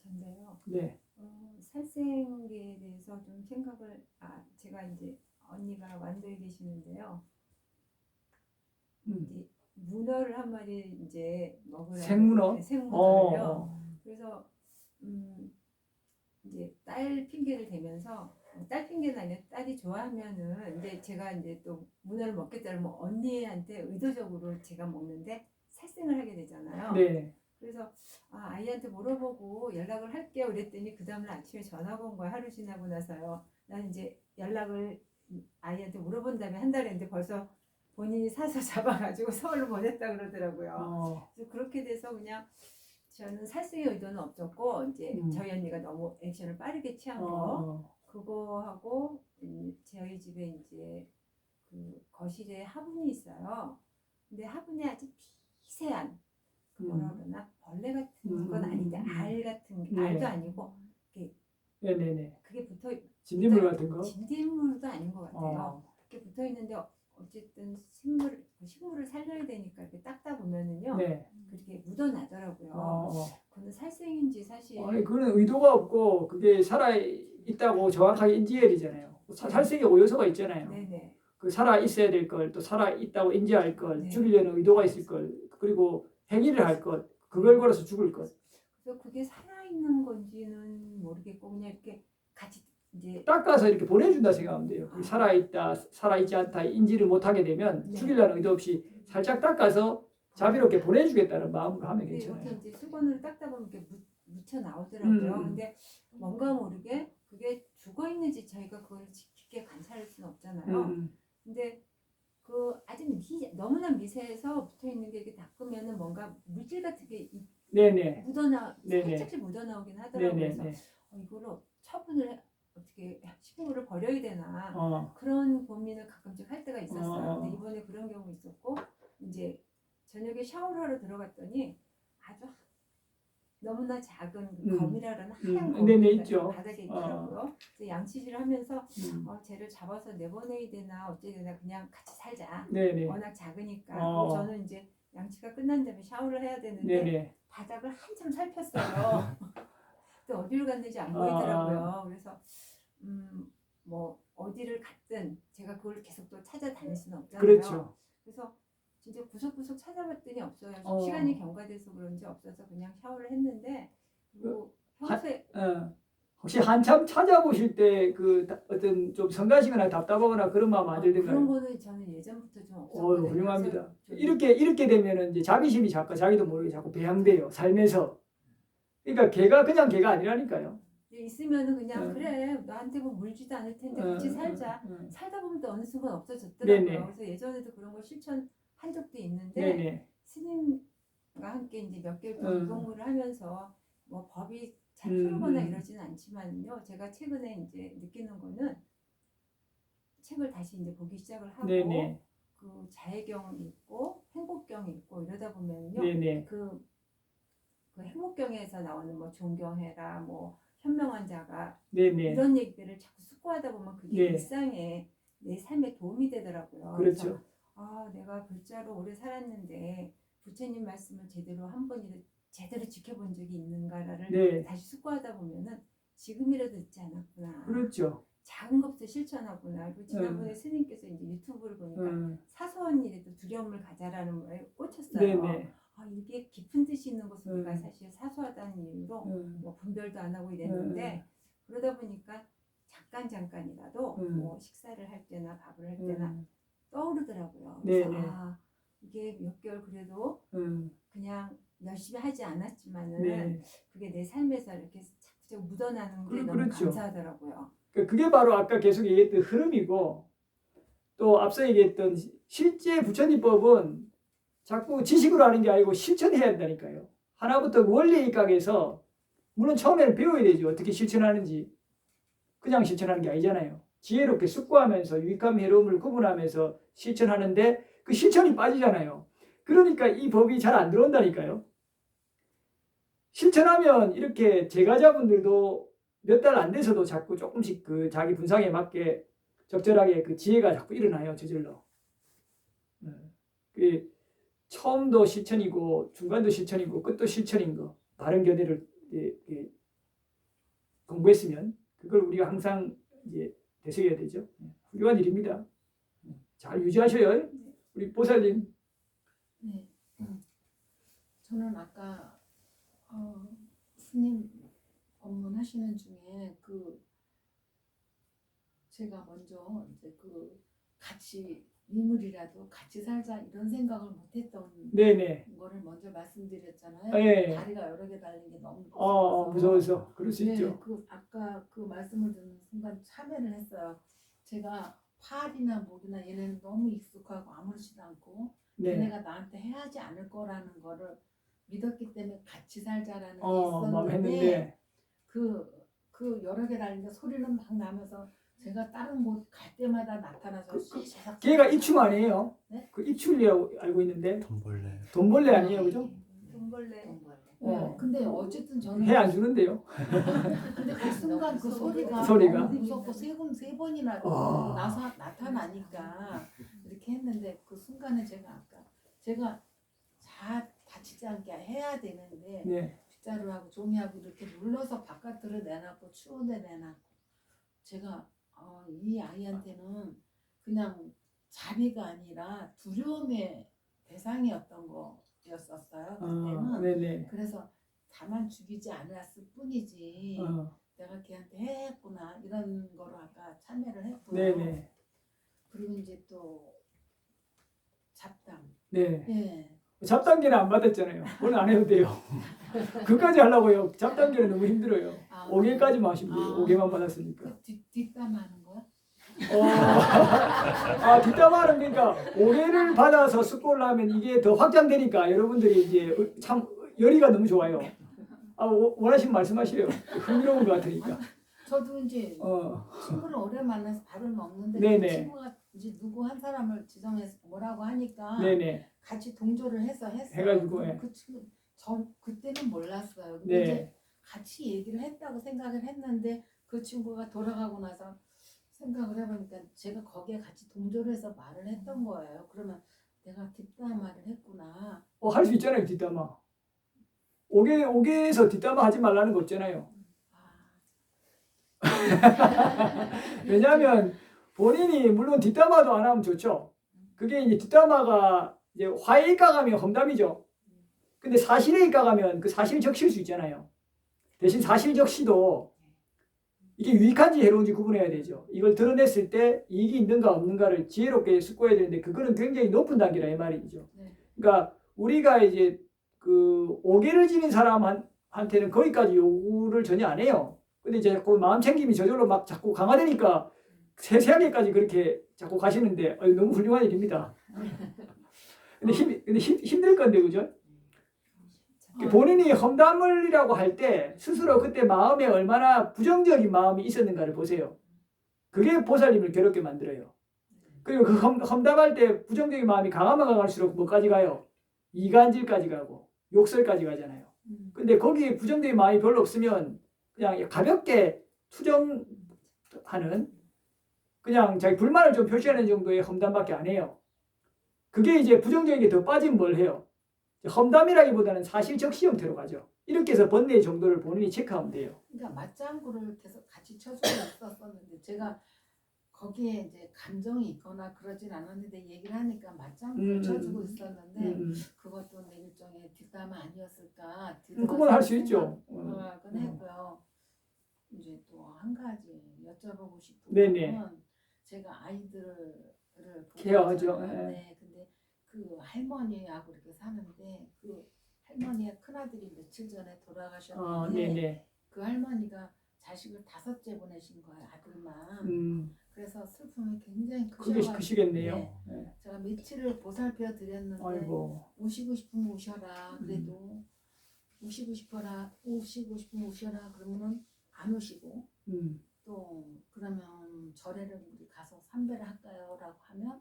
전데요. 네. 살생에 대해서 좀 생각을 제가 이제 언니가 완도에 계시는데요. 이제 문어를 한 마리 이제 먹으라고 생문어? 생문어를요. 그래서 이제 딸 핑계를 대면서 딸 핑계는 아니라 딸이 좋아하면은 이제 제가 이제 또 문어를 먹겠다면 뭐 언니한테 의도적으로 제가 먹는데 살생을 하게 되잖아요. 네. 그래서 아이한테 물어보고 연락을 할게요. 그랬더니 그 다음날 아침에 전화가 온 거야. 하루 지나고 나서요. 나는 이제 연락을 아이한테 물어본 다음에 한 달 했는데 벌써 본인이 사서 잡아가지고 서울로 보냈다 그러더라고요. 그래서 그렇게 돼서 그냥 저는 살생의 의도는 없었고 이제 저희 언니가 너무 액션을 빠르게 취한 거 그거 하고 저희 집에 이제 그 거실에 화분이 있어요. 근데 화분이 아주 미세한 뭐라 그러나 벌레 같은 건 아닌데 알 같은 게 알도 아니고 네네네. 그게 붙어 진딧물 같은 거? 진딧물도 아닌 것 같아요. 그게 붙어 있는데 어쨌든 식물을 살려야 되니까 이렇게 닦다 보면은요. 네. 그렇게 묻어나더라고요. 그건 살생인지 사실. 아니 그거는 의도가 없고 그게 살아 있다고 정확하게 인지해야 되잖아요. 살생에 오요소가 있잖아요. 네네. 그 살아 있어야 될 걸, 또 살아 있다고 인지할 걸, 네. 죽이려는 의도가 있을 걸, 그리고 행위를 할 것, 그걸 걸어서 죽을 것. 그래서 그게 살아 있는 건지는 모르겠고 그냥 이렇게 같이 이제 닦아서 이렇게 보내준다 생각하면 돼요. 살아 있다, 살아 있지 않다 인지를 못하게 되면 죽이려는 의도 없이 살짝 닦아서 자비롭게 보내주겠다는 마음으로 하면 괜찮아요. 이렇게 이제 수건으로 닦다 보면 이렇게 묻혀 나오더라고요. 근데 뭔가 모르게 그게 죽어 있는지 저희가 그걸 깊게 관찰할 수는 없잖아요. 근데 그 아주 너무나 미세해서 붙어 있는 게 이렇게 닦으면은 뭔가 물질 같은 게 네네. 살짝씩 묻어나오긴 하더라고요. 그래서 이거를 처분을 어떻게 식물을 버려야 되나 그런 고민을 가끔씩 할 때가 있었어요. 근데 이번에 그런 경우 있었고 이제 저녁에 샤워를 하러 들어갔더니 아주 너무나 작은 그 검이라는 하얀 네네, 거미가 있죠. 바닥에 있더라고요. 그래서 양치질을 하면서 쟤를 잡아서 내보내야 되나 어찌 되나 그냥 같이 살자. 네네. 워낙 작으니까. 어. 그리고 저는 이제 양치가 끝난 다음에 샤워를 해야 되는데 네네. 바닥을 한참 살폈어요. 또 어디로 갔는지 안 보이더라고요. 그래서 뭐 어디를 갔든 제가 그걸 계속 또 찾아다닐 수는 없잖아요. 그렇죠. 그래서 진짜 구석구석 찾아봤더니 없어요. 어. 시간이 경과돼서 그런지 없어서 그냥 샤워를 했는데 그리고 평소에 혹시 한참 찾아보실 때 그 어떤 좀 성가시거나 답답하거나 그런 마음 안 그런 들던가요? 거는 저는 예전부터 좀 없었거든요. 훌륭합니다. 그래서 이렇게 되면은 이제 자비심이 자기도 모르게 자꾸 배양돼요. 삶에서. 그러니까 걔가 그냥 걔가 아니라니까요. 있으면은 그냥 어. 그래 나한테 뭐 물지도 않을 텐데 같이 살자. 살다 보면 또 어느 순간 없어졌더라고요. 네네. 그래서 예전에도 그런 걸 실천한 적도 있는데 네네. 스님과 함께 이제 몇 개월 동무를 하면서 뭐 법이 잘 음, 풀거나 이러지는 않지만요. 제가 최근에 이제 느끼는 거는 책을 다시 이제 보기 시작을 하고 네네. 그 자해경이 있고 행복경이 있고 이러다 보면요. 네네. 그 행복경에서 나오는 뭐 존경해라 뭐 현명한 자가 네네. 이런 얘기들을 자꾸 숙고하다 보면 그게 네. 일상에 내 삶에 도움이 되더라고요. 그렇죠. 그래서 내가 불자로 오래 살았는데 부처님 말씀을 제대로 한 번이라도 제대로 지켜본 적이 있는가를 네. 다시 숙고하다 보면은 지금이라도 듣지 않았구나. 그렇죠. 작은 것부터 실천하구나. 그리고 지난번에 스님께서 이제 유튜브를 보니까 사소한 일에도 두려움을 가자라는 말에 꽂혔어요. 네네. 이게 깊은 뜻이 있는 것을 우리가 음. 사실 사소하다는 이유로 음. 뭐 분별도 안 하고 이랬는데 그러다 보니까 잠깐이라도 뭐 식사를 할 때나 밥을 할 때나 떠오르더라고요. 그래서 네네. 이게 몇 개월 그래도 그냥 열심히 하지 않았지만은 네. 그게 내 삶에서 이렇게 자꾸 묻어나는 게 너무 그렇죠. 감사하더라고요. 그게 바로 아까 계속 얘기했던 흐름이고 또 앞서 얘기했던 실제 부처님법은 자꾸 지식으로 하는 게 아니고 실천해야 한다니까요. 하나부터 원리 입각해서 물론 처음에는 배워야 되죠. 어떻게 실천하는지. 그냥 실천하는 게 아니잖아요. 지혜롭게 숙고하면서 유익함 해로움을 구분하면서 실천하는데 그 실천이 빠지잖아요. 그러니까 이 법이 잘 안 들어온다니까요. 실천하면 이렇게 제가자분들도 몇 달 안 돼서도 자꾸 조금씩 그 자기 분상에 맞게 적절하게 그 지혜가 자꾸 일어나요. 저절로. 그 처음도 실천이고 중간도 실천이고 끝도 실천인 거. 바른 견해를 공부했으면 그걸 우리가 항상 이제 되새겨야 되죠. 훌륭한 일입니다. 잘 유지하셔요. 우리 보살님. 네. 저는 아까 스님 법문 하시는 중에 제가 먼저 이제 같이 인물이라도 같이 살자 이런 생각을 못했던 네네. 거를 먼저 말씀드렸잖아요. 네. 다리가 여러 개 달린 게 너무 무서워서 그럴 수 네, 있죠. 아까 그 말씀을 듣는 순간 참회를 했어요. 제가 팔이나 목이나 얘네는 너무 익숙하고 아무렇지도 않고 네. 얘네가 나한테 해하지 않을 거라는 거를 믿었기 때문에 같이 살자라는 게 마음 있었는데 했는데 그 여러 개 달린 게 소리는 막 나면서 제가 다른 곳 갈 때마다 나타나서 걔가 입춤 아니에요? 네? 그 입춤이라고 알고 있는데 돈벌레 아니에요, 그죠? 돈벌레. 근데 어쨌든 저는 해 안 주는데요. 근데 그 순간 그 소리가 너무 무섭고 세 번이나 나타나니까 이렇게 했는데 그 순간에 제가 다치지 않게 해야 되는데 네. 빗자루하고 종이하고 이렇게 눌러서 바깥으로 내놨고 추운데 내놨고 제가 이 아이한테는 그냥 자비가 아니라 두려움의 대상이었던 거였었어요. 그때는. 네네. 그래서 다만 죽이지 않았을 뿐이지 내가 걔한테 했구나 이런 거로 아까 참여를 했고요. 네네. 그리고 이제 또 잡담. 네. 예. 잡담기는 안 받았잖아요. 오늘 안 해도 돼요. 그까지 하려고요. 잡담기는 너무 힘들어요. 5개까지만 하시면 돼요. 5개만 받았으니까. 그 뒷담 하는 거야? 뒷담화는 그러니까 5개를 받아서 숙고를 하면 이게 더 확장되니까 여러분들이 이제 참 열의가 너무 좋아요. 원하시면 말씀하시래요. 흥미로운 것 같으니까. 저도 이제 친구를 오래 만나서 밥을 먹는데 네네. 그 친구가 이제 누구 한 사람을 지정해서 뭐라고 하니까 네네. 같이 동조를 했어요. 해가지고, 예. 그 전 그때는 몰랐어요. 근데 네. 이제 같이 얘기를 했다고 생각을 했는데 그 친구가 돌아가고 나서 생각을 해보니까 제가 거기에 같이 동조를 해서 말을 했던 거예요. 그러면 내가 뒷담화를 했구나. 할 수 있잖아요, 뒷담화. 옥에서 뒷담화 하지 말라는 거 없잖아요. 아, 왜냐하면 본인이 물론 뒷담화도 안 하면 좋죠. 그게 이제 뒷담화가 이제 화에 입각하면 험담이죠. 근데 사실에 입각하면 그 사실 적실 수 있잖아요. 대신 사실 적시도 이게 유익한지 해로운지 구분해야 되죠. 이걸 드러냈을 때 이익이 있는가 없는가를 지혜롭게 숙고해야 되는데 그거는 굉장히 높은 단계라 이 말이죠. 네. 그러니까 우리가 이제 그 오개를 지닌 사람한테는 거기까지 요구를 전혀 안 해요. 근데 이제 자꾸 마음 챙김이 저절로 막 자꾸 강화되니까 세세하게까지 그렇게 자꾸 가시는데 너무 훌륭한 일입니다. 근데 힘들 건데 그죠? 본인이 험담을이라고 할 때 스스로 그때 마음에 얼마나 부정적인 마음이 있었는가를 보세요. 그게 보살님을 괴롭게 만들어요. 그리고 그 험담할 때 부정적인 마음이 강하면 강할수록 뭐까지 가요? 이간질까지 가고 욕설까지 가잖아요. 근데 거기에 부정적인 마음이 별로 없으면 그냥 가볍게 투정하는 그냥 자기 불만을 좀 표시하는 정도의 험담밖에 안 해요. 그게 이제 부정적인 게 더 빠지면 뭘 해요? 험담이라기보다는 사실 적시 형태로 가죠. 이렇게 해서 번뇌의 정도를 본인이 체크하면 돼요. 그러니까 맞장구를 계속 같이 쳐주고 있었었는데 제가 거기에 이제 감정이 있거나 그러진 않았는데 얘기를 하니까 맞장구를 쳐주고 있었는데 그것도 내 일종의 뒷담화 아니었을까. 그건 할 수 있죠. 생각은 했고요. 이제 또 한 가지 여쭤보고 싶은 네네. 건 제가 아이들을 케어하죠. 보잖아요. 네, 근데 그 할머니하고 이렇게 사는데 그 할머니의 큰아들이 며칠 전에 돌아가셨는데 네네. 그 할머니가 자식을 5째 보내신 거예요, 아들만. 그래서 슬픔이 굉장히 그게 크셔가지고 크시겠네요. 네, 네. 제가 며칠을 보살펴 드렸는데 아이고. 오시고 싶으면 오셔라. 그래도 오시고 싶으면 오셔라. 그러면은 안 오시고 또 그러면 절에를 우리 가서 삼배를 할까요? 라고 하면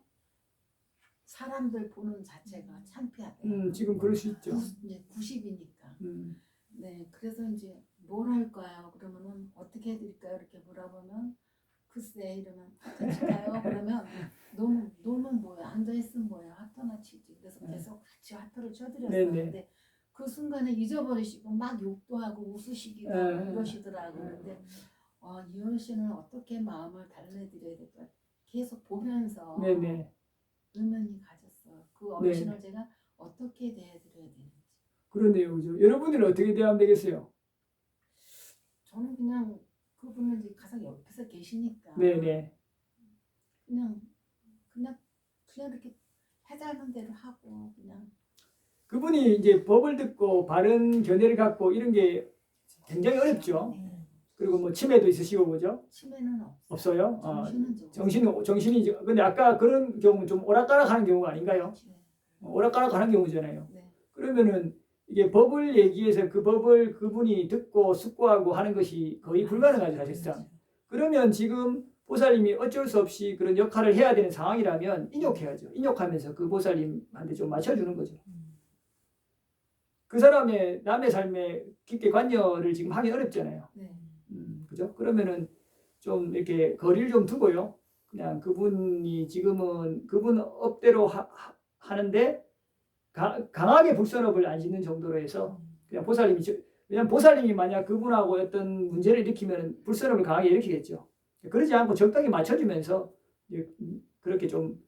사람들 보는 자체가 창피하대요. 지금 그럴 수 있죠. 이제 90이니까. 음. 네, 그래서 이제 뭘 할까요? 그러면은 어떻게 해드릴까요? 이렇게 물어보면 글쎄 이러면 하트 칠까요? 그러면 놀면 뭐야? 앉아있으면 뭐야? 하트나 치지. 그래서 계속 같이 하트를 쳐드렸어요. 네네. 근데 그 순간에 잊어버리시고 막 욕도 하고 웃으시기도 하고 이러시더라고요. 근데 이 어르신을 어떻게 마음을 달래드려야 될까? 계속 보면서 네네. 의문이 가졌어요. 그 어르신을 제가 어떻게 대해드려야 되는지. 그러네요, 그죠? 여러분들은 어떻게 대하면 되겠어요? 저는 그냥 그분을 이제 가장 옆에서 계시니까 네네. 그냥 이렇게 해달라는 대로 하고 그냥 그분이 이제 법을 듣고 바른 견해를 갖고 이런 게 굉장히 어렵죠. 그리고 뭐 치매도 있으시고 그죠? 치매는 없어요? 정신은 정신이 근데 아까 그런 경우는 좀 오락가락하는 경우가 아닌가요? 네. 오락가락하는 경우잖아요. 네. 그러면은 이게 법을 얘기해서 그 법을 그분이 듣고 숙고하고 하는 것이 거의 불가능하죠, 사실상. 그러면 지금 보살님이 어쩔 수 없이 그런 역할을 해야 되는 상황이라면 인욕해야죠. 인욕하면서 그 보살님한테 좀 맞춰주는 거죠. 그 사람의 남의 삶에 깊게 관여를 지금 하기 어렵잖아요. 네. 그죠? 그러면은 좀 이렇게 거리를 좀 두고요. 그냥 그분이 지금은 그분 업대로 하는데 강하게 불선업을 안 짓는 정도로 해서 그냥 보살님이 왜냐면 보살님이 만약 그분하고 어떤 문제를 일으키면 불선업을 강하게 일으키겠죠. 그러지 않고 적당히 맞춰주면서 그렇게 좀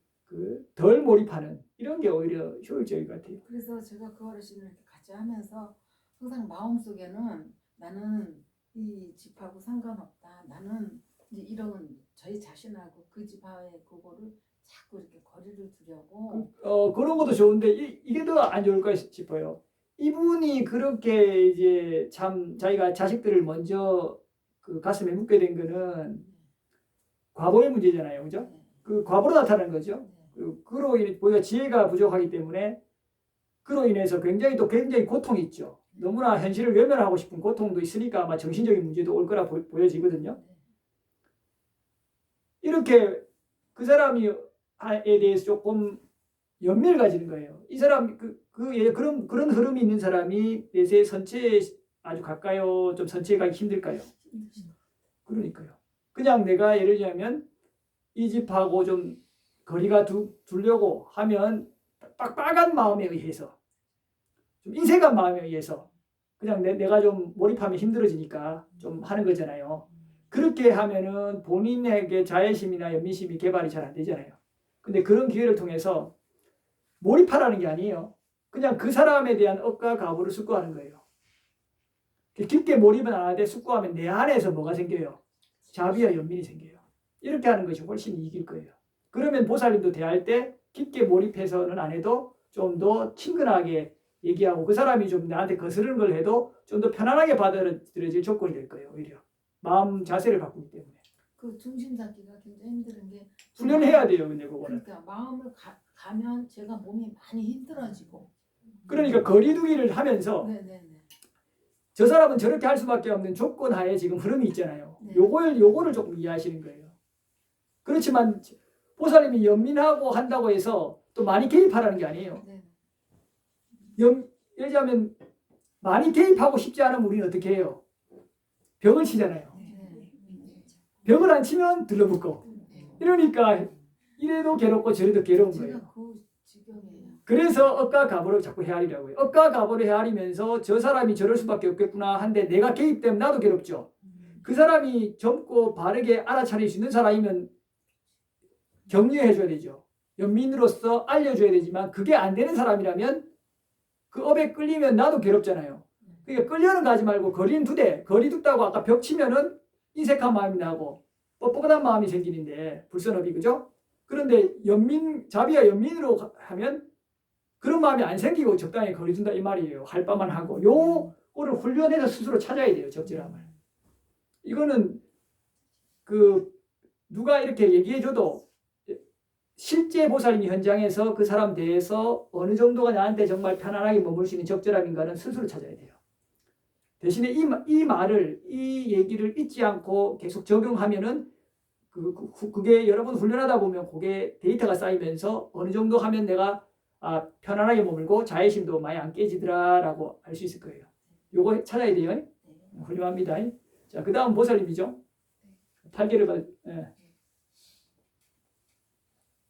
덜 몰입하는 이런 게 오히려 효율적일 것 같아요. 그래서 제가 그 어르신을 이렇게 같이 하면서 항상 마음속에는 나는 이 집하고 상관없다. 나는 이제 이런 저희 자신하고 그 집하고의 그거를 자꾸 이렇게 거리를 두려고. 그런 것도 좋은데 이게 더 안 좋을까 싶어요. 이분이 그렇게 이제 참 자기가 자식들을 먼저 그 가슴에 묻게 된 거는 과보의 문제잖아요, 그죠? 그 과보로 나타나는 거죠. 그로 인해 보기가 지혜가 부족하기 때문에 그로 인해서 굉장히 고통이 있죠. 너무나 현실을 외면하고 싶은 고통도 있으니까 아마 정신적인 문제도 올 거라 보여지거든요. 이렇게 그 사람에 대해서 조금 연민을 가지는 거예요. 이 사람 그런 흐름이 있는 사람이 내세 선체에 아주 가까요? 좀 선체에 가기 힘들까요? 그러니까요. 그냥 내가 예를 들자면 이 집하고 좀 거리가 두려고 하면 빡빡한 마음에 의해서 좀 인색한 마음에 의해서 그냥 내가 좀 몰입하면 힘들어지니까 좀 하는 거잖아요. 그렇게 하면은 본인에게 자애심이나 연민심이 개발이 잘 안 되잖아요. 근데 그런 기회를 통해서 몰입하라는 게 아니에요. 그냥 그 사람에 대한 억과 가부를 숙고하는 거예요. 깊게 몰입은 안 하되 숙고하면 내 안에서 뭐가 생겨요? 자비와 연민이 생겨요. 이렇게 하는 것이 훨씬 이길 거예요. 그러면 보살님도 대할 때 깊게 몰입해서는 안 해도 좀 더 친근하게 얘기하고 그 사람이 좀 나한테 거스르는 걸 해도 좀 더 편안하게 받아들여질 조건이 될 거예요. 오히려 마음 자세를 바꾸기 때문에 그 중심 잡기가 굉장히 힘든 게 훈련해야 돼요. 근데 그거는 그러니까 마음을 가면 제가 몸이 많이 힘들어지고 그러니까 거리두기를 하면서 네네네. 저 사람은 저렇게 할 수밖에 없는 조건 하에 지금 흐름이 있잖아요. 네. 요거를 조금 이해하시는 거예요. 그렇지만 보살님이 연민하고 한다고 해서 또 많이 개입하라는 게 아니에요. 네. 예를 들자면 많이 개입하고 싶지 않으면 우리는 어떻게 해요? 벽을 치잖아요. 네. 벽을 안 치면 들러붙고 이러니까 이래도 괴롭고 저래도 괴로운 거예요. 제가 그 지경이에요. 그래서 억과 가보를 자꾸 헤아리라고 해요. 억과 가보를 헤아리면서 저 사람이 저럴 수밖에 없겠구나 한데 내가 개입되면 나도 괴롭죠. 그 사람이 젊고 바르게 알아차릴 수 있는 사람이면 격려해줘야 되죠. 연민으로서 알려줘야 되지만 그게 안 되는 사람이라면 그 업에 끌리면 나도 괴롭잖아요. 그러니까 끌려는 가지 말고 거리는 두되 거리 둡다고 아까 벽 치면은 인색한 마음이 나고 뻣뻣한 마음이 생기는데 불선업이 그죠? 그런데 자비와 연민으로 하면 그런 마음이 안 생기고 적당히 거리 둔다 이 말이에요. 할 바만 하고 요거를 훈련해서 스스로 찾아야 돼요. 적절함을. 이거는 누가 이렇게 얘기해줘도 실제 보살님이 현장에서 그 사람 대해서 어느 정도가 나한테 정말 편안하게 머물 수 있는 적절함인가는 스스로 찾아야 돼요. 대신에 이 얘기를 잊지 않고 계속 적용하면은 그게 여러 번 훈련하다 보면 그게 데이터가 쌓이면서 어느 정도 하면 내가 편안하게 머물고 자애심도 많이 안 깨지더라라고 알 수 있을 거예요. 요거 찾아야 돼요. 훌륭합니다. 자, 그 다음 보살님이죠. 8개를 받. 예.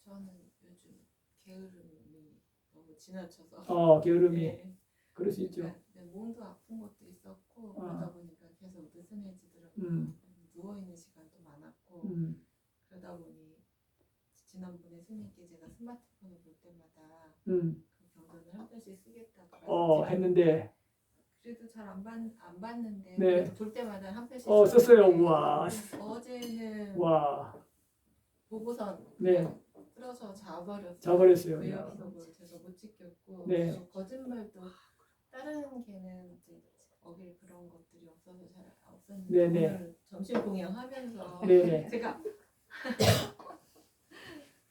저는 요즘 게으름이 너무 지나쳐서 게으름이 네. 그럴 수 있죠. 그러니까 몸도 아픈 것도 있었고 그러다 보니까 계속 느슨해지더라고요. 누워 있는 시간도 많았고 그러다 보니 지난번에 스님께 제가 스마트폰을 볼 때마다 그 경전을 한 편씩 쓰겠다고 했는데 그래도 잘 안 봤는데 네. 그래도 볼 때마다 한 편씩 썼어요. 썼는데 우와. 어제는 와. 보고선 네. 쓸어서 자버렸어요. 자버렸어요. 그 야. 약속을 제가 못 지켰고 네. 그리고 거짓말도 다른 개는 이제 어길 그런 것들이 없어서 잘 없었는데 네네. 오늘 점심 공양하면서 네네. 제가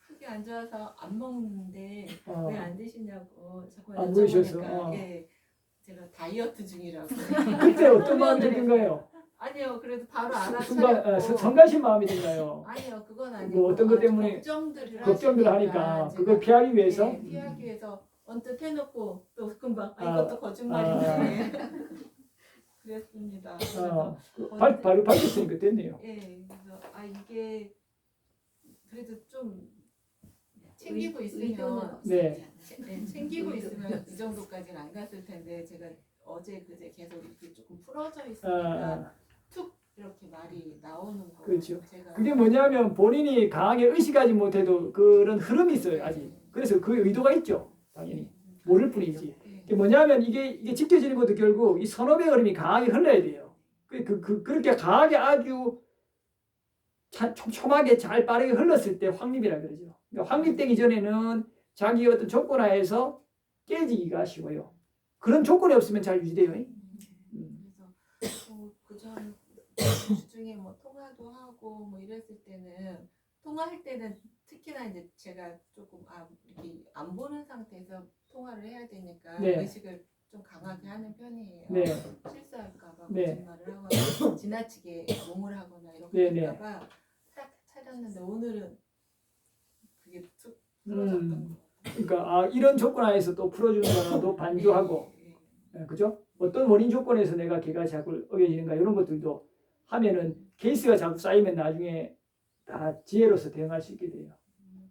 속이 안 좋아서 안 먹는데 왜 안 드시냐고 자꾸 안 보이셔서. 여쭤보니까 예, 제가 다이어트 중이라고. 그때 어떤 마음이 들던가요? 아니요, 그래도 바로 순간 알아차렸고. 성가신 마음이 든가요? 아니요, 그건 아니고. 뭐 어떤 것 때문에 걱정들을 하니까 그걸 피하기 위해서. 네, 피하기 위해서 언뜻 해놓고 또 금방 아, 이것도 거짓말인데. 그랬습니다. 그래서 바로 밝혔으니까 됐네요. 예, 그래서 이게 그래도 좀 챙기고 있으면 네. 챙기고 있으면 이 정도까지는 안 갔을 텐데 제가 어제 그제 계속 이렇게 조금 풀어져 있으니까 툭 이렇게 말이 나오는 거. 그렇죠. 제가 그게 뭐냐면 본인이 강하게 의식하지 못해도 그런 흐름이 있어요 아직. 그래서 그 의도가 있죠. 당연히 모를 뿐이지. 그게 뭐냐면 이게 지켜지는 것도 결국 이 선업의 흐름이 강하게 흘러야 돼요. 그렇게 강하게 아주 촘촘하게 잘 빠르게 흘렀을 때 확립이라 그러죠. 그러니까 확립되기 전에는 자기 어떤 조건하에서 깨지기가 쉬워요. 그런 조건이 없으면 잘 유지돼요. 그래서 그전 주중에 뭐 통화도 하고 뭐 이랬을 때는 통화할 때는 특히나 이제 제가 조금 이렇게 안 보는 상태에서 통화를 해야 되니까 네. 의식을 좀 강하게 하는 편이에요. 네. 실수할까봐 네. 거짓말을 하거나 지나치게 몽을 하거나 이렇게 네, 네. 할까봐 딱 차렸는데 오늘은 그게 툭 풀어졌던 것 같아요. 그러니까 이런 조건 하에서 또 풀어주는 거라도 반주하고, 그죠? 어떤 원인 조건에서 내가 걔가 자꾸 어겨지는가 이런 것들도 하면은 케이스가 자꾸 쌓이면 나중에 다 지혜로서 대응할 수 있게 돼요.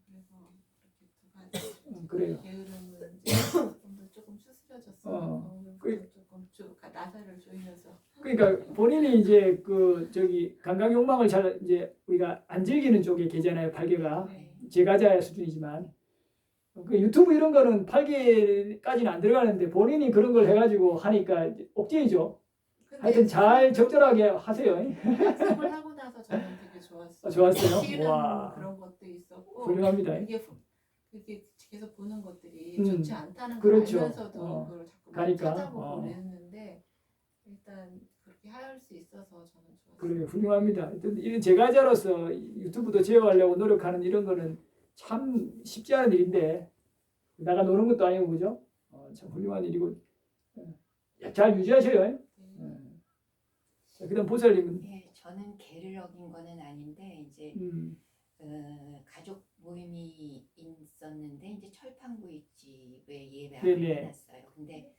그래서 그렇게 두 가지 그래요. 게으름은 이제 조금 추스려졌어요. 조금 나사를 조이면서. 그러니까 본인이 이제 그 저기 감각 욕망을 잘 이제 우리가 안 즐기는 쪽에 계잖아요. 8개가 제가자 수준이지만 그 유튜브 이런 거는 8개까지는 안 들어가는데 본인이 그런 걸 해가지고 하니까 이제 억제이죠. 하여튼 잘 적절하게 하세요. 학습을 하고 나서 저는 되게 좋았어요. 좋았어요? 싫은 와. 그런 것도 있었고 훌륭합니다. 그게 계속 보는 것들이 음, 좋지 않다는 걸 그렇죠. 알면서도 그걸 자꾸 가니까. 찾아보고 그랬는데 일단 그렇게 할 수 있어서 저는 좋았어요. 그래요. 훌륭합니다. 하여튼 이런 제가자로서 유튜브도 제어하려고 노력하는 이런 거는 참 쉽지 않은 일인데 나가 노는 것도 아니고 그죠? 참 훌륭한 일이고 잘 유지하셔요. 자, 그다음 보살님은 예, 저는 개를 어긴 거는 아닌데 이제 가족 모임이 있었는데 이제 철판구이 집에 예배를 네네. 해놨어요. 근데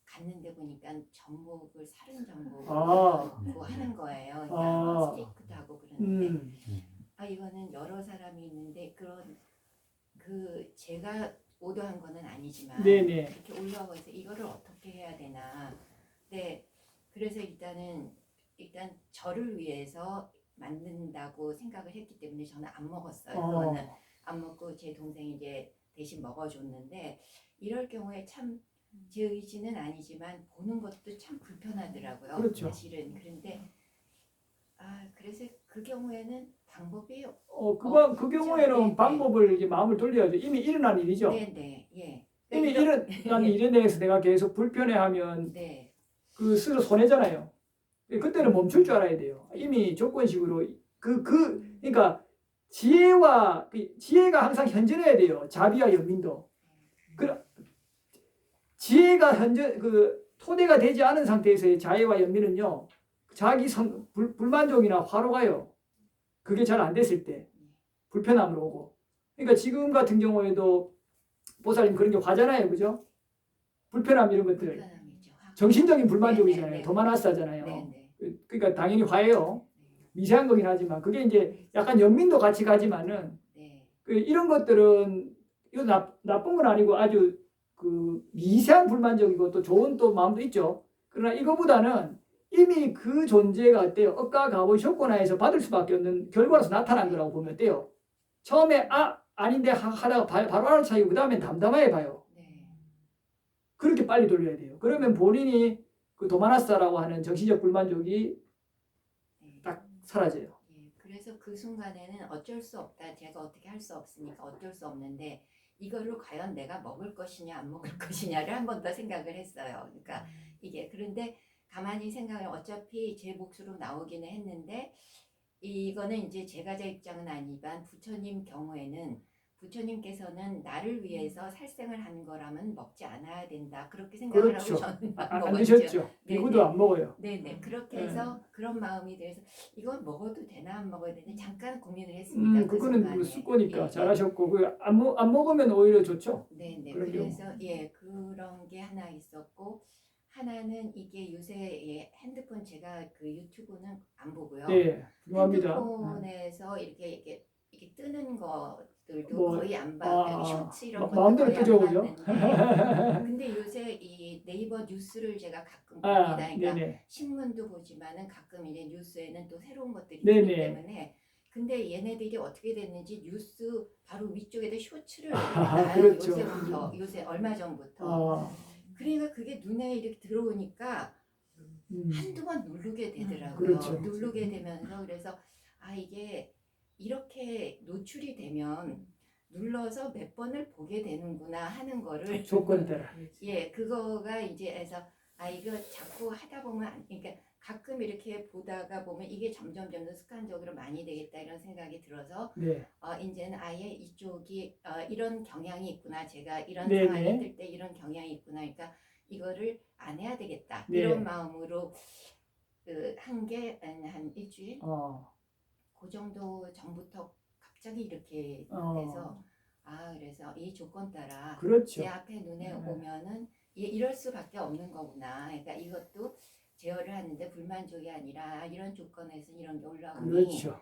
갔는데 보니까 전복을 사른 전복을 아. 넣고 하는 거예요. 아. 그러니까 스테이크도 하고 그러는데 음. 이거는 여러 사람이 있는데 그런 그 제가 오더한 거는 아니지만 네네. 이렇게 올라와서 이거를 어떻게 해야 되나. 네, 그래서 일단 저를 위해서 만든다고 생각을 했기 때문에 저는 안 먹었어요. 그거는 안 먹고 제 동생이 이제 대신 먹어줬는데 이럴 경우에 참 제 의지는 아니지만 보는 것도 참 불편하더라고요. 그렇죠. 사실은. 그런데 그래서 그 경우에는 방법이 그 경우에는 네, 방법을 이제 마음을 돌려야죠. 이미 일어난 일이죠. 네네 예. 이미 그러니까 일어난 일에 대해서 내가 계속 불편해하면 네. 그 스스로 손해잖아요. 그때는 멈출 줄 알아야 돼요. 이미 조건식으로 그러니까 지혜가 항상 현존해야 돼요. 자비와 연민도. 지혜가 토대가 되지 않은 상태에서의 자애와 연민은요, 자기 불만족이나 화로가요. 그게 잘 안 됐을 때 불편함으로 오고. 그러니까 지금 같은 경우에도 보살님 그런 게 화잖아요, 그죠? 불편함 이런 것들. 불편함이죠. 정신적인 불만족이잖아요. 네네네. 도마나스잖아요. 네네. 그러니까 당연히 화예요. 미세한 거긴 하지만 그게 이제 약간 연민도 같이 가지만은 네. 이런 것들은 이거 나쁜 건 아니고 아주 그 미세한 불만족이고 또 좋은 또 마음도 있죠. 그러나 이거보다는 이미 그 존재가 어때요? 억과 가보의 조건하에서 받을 수밖에 없는 결과로서 나타난 거라고 보면 어때요? 처음에 아닌데 하다가 바로 알아차리고 그 다음엔 담담하게 봐요. 네. 그렇게 빨리 돌려야 돼요. 그러면 본인이 그 도마나스라고 하는 정신적 불만족이 네. 딱 사라져요. 예, 그래서 그 순간에는 어쩔 수 없다. 제가 어떻게 할 수 없으니까 어쩔 수 없는데 이걸로 과연 내가 먹을 것이냐 안 먹을 것이냐를 한 번 더 생각을 했어요. 그러니까 이게 그런데 가만히 생각을 어차피 제 몫으로 나오기는 했는데 이거는 이제 제가자 입장은 아니지만 부처님 경우에는 부처님께서는 나를 위해서 살생을 한 거라면 먹지 않아야 된다. 그렇게 생각을 그렇죠. 하고 저는 안 먹었죠. 드셨죠? 네네. 이구도 안 먹어요. 네네. 그렇게 해서 그런 마음이 들어서 이건 먹어도 되나 안 먹어야 되나 잠깐 고민을 했습니다. 그 그거는 순간에. 습고니까 예, 잘하셨고 안 먹으면 오히려 좋죠. 네네. 그런 그래서 그런 게 하나 있었고 하나는 이게 요새 핸드폰 제가 그 유튜브는 안 보고요. 네, 훌륭합니다. 핸드폰에서 이렇게 뜨는 것들도 뭐, 거의 안 봐요. 쇼츠 이런 것도 마음대로 거의 뜨죠, 안 그죠? 봤는데 근데 요새 이 네이버 뉴스를 제가 가끔 봅니다. 그러니까 네네. 신문도 보지만은 가끔 이제 뉴스에는 또 새로운 것들이 네네. 있기 때문에 근데 얘네들이 어떻게 됐는지 뉴스 바로 위쪽에다 쇼츠를 놔요. 그렇죠. 요새 얼마 전부터. 그러니까 그게 눈에 이렇게 들어오니까 한두 번 누르게 되더라고요. 그렇죠. 누르게 되면서 그래서 이게 이렇게 노출이 되면 눌러서 몇 번을 보게 되는구나 하는 거를 조건 따라. 그거가 이제 해서 이거 자꾸 하다 보면 그러니까 가끔 이렇게 보다가 보면 이게 점점 습관적으로 많이 되겠다 이런 생각이 들어서 네. 이제는 아예 이쪽이 이런 경향이 있구나. 제가 이런 네네. 상황이 들 때 이런 경향이 있구나. 그러니까 이거를 안 해야 되겠다. 네. 이런 마음으로 한 게 한 일주일? 그 정도 전부터 갑자기 이렇게 돼서 그래서 이 조건 따라 그렇죠. 제 앞에 눈에 네. 오면은 이럴 수밖에 없는 거구나. 그러니까 이것도 제어를 하는데 불만족이 아니라 이런 조건에서 이런 게 올라오니 그렇죠.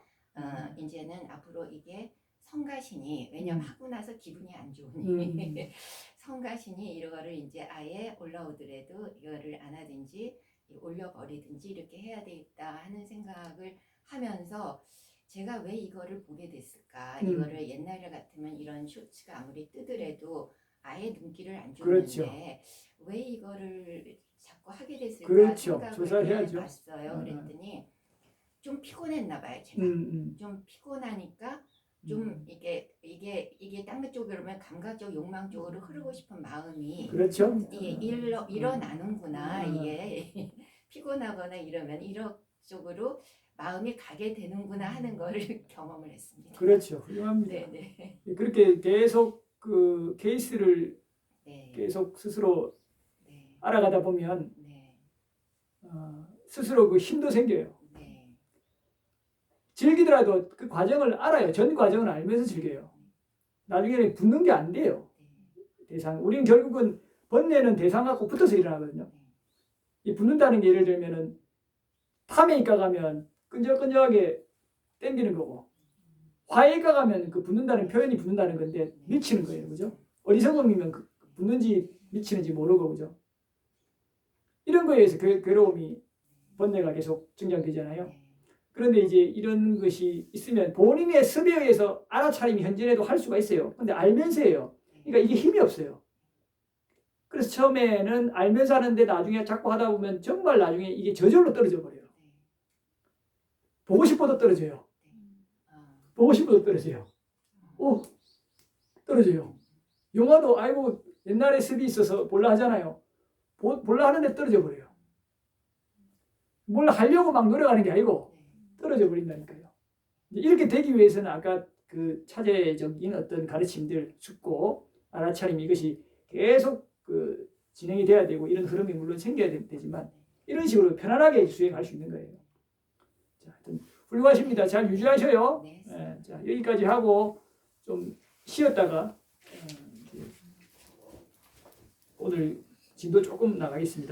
이제는 앞으로 이게 성가신이 왜냐면 하고 나서 기분이 안 좋으니 성가신이 이거를 이제 아예 올라오더라도 이거를 안 하든지 올려버리든지 이렇게 해야 되겠다 하는 생각을 하면서 제가 왜 이거를 보게 됐을까? 이거를 옛날 같으면 이런 쇼츠가 아무리 뜨더라도 아예 눈길을 안 줬는데 그렇죠. 왜 이거를 자꾸 하게 됐을까 그렇죠. 생각을 조사해야죠. 해봤어요. 그랬더니 좀 피곤했나 봐요. 제가 음. 좀 피곤하니까 좀 이게 딴 쪽으로 오면 감각적 욕망 쪽으로 흐르고 싶은 마음이 그렇죠. 일어나는구나. 이게 피곤하거나 이러면 이런 쪽으로 마음이 가게 되는구나 하는 거를 경험을 했습니다. 그렇죠. 훌륭합니다. 네네. 그렇게 계속 그 케이스를 네. 계속 스스로 네. 알아가다 보면 네. 스스로 그 힘도 생겨요. 네. 즐기더라도 그 과정을 알아요. 전 과정을 알면서 즐겨요. 나중에는 붙는 게 안 돼요. 대상. 우리는 결국은 번뇌는 대상하고 붙어서 일어나거든요. 이 붙는다는 게 예를 들면은 탐에이과 가면 끈적끈적하게 땡기는 거고 화에이과 가면 그 붙는다는 표현이 붙는다는 건데 미치는 거예요. 그죠? 어리석음이면 그 붙는지 미치는지 모르고 그죠? 이런 거에 의해서 괴로움이 번뇌가 계속 증장되잖아요. 그런데 이제 이런 것이 있으면 본인의 습에 의해서 알아차림이 현존해도 할 수가 있어요. 근데 알면서 해요. 그러니까 이게 힘이 없어요. 그래서 처음에는 알면서 하는데 나중에 자꾸 하다 보면 정말 나중에 이게 저절로 떨어져 버려요. 보고 싶어도 떨어져요. 보고 싶어도 떨어져요. 떨어져요. 영화도 아이고 옛날에 습이 있어서 볼라 하잖아요. 볼라 하는데 떨어져 버려요. 뭘 하려고 막 노력하는 게 아니고 떨어져 버린다니까요. 이렇게 되기 위해서는 아까 그 차제적인 어떤 가르침들, 숙고, 알아차림 이것이 계속 그 진행이 돼야 되고 이런 흐름이 물론 생겨야 되지만 이런 식으로 편안하게 수행할 수 있는 거예요. 자, 하여튼 훌륭하십니다. 잘 유지하셔요. 네. 자, 여기까지 하고 좀 쉬었다가 오늘 진도 조금 나가겠습니다.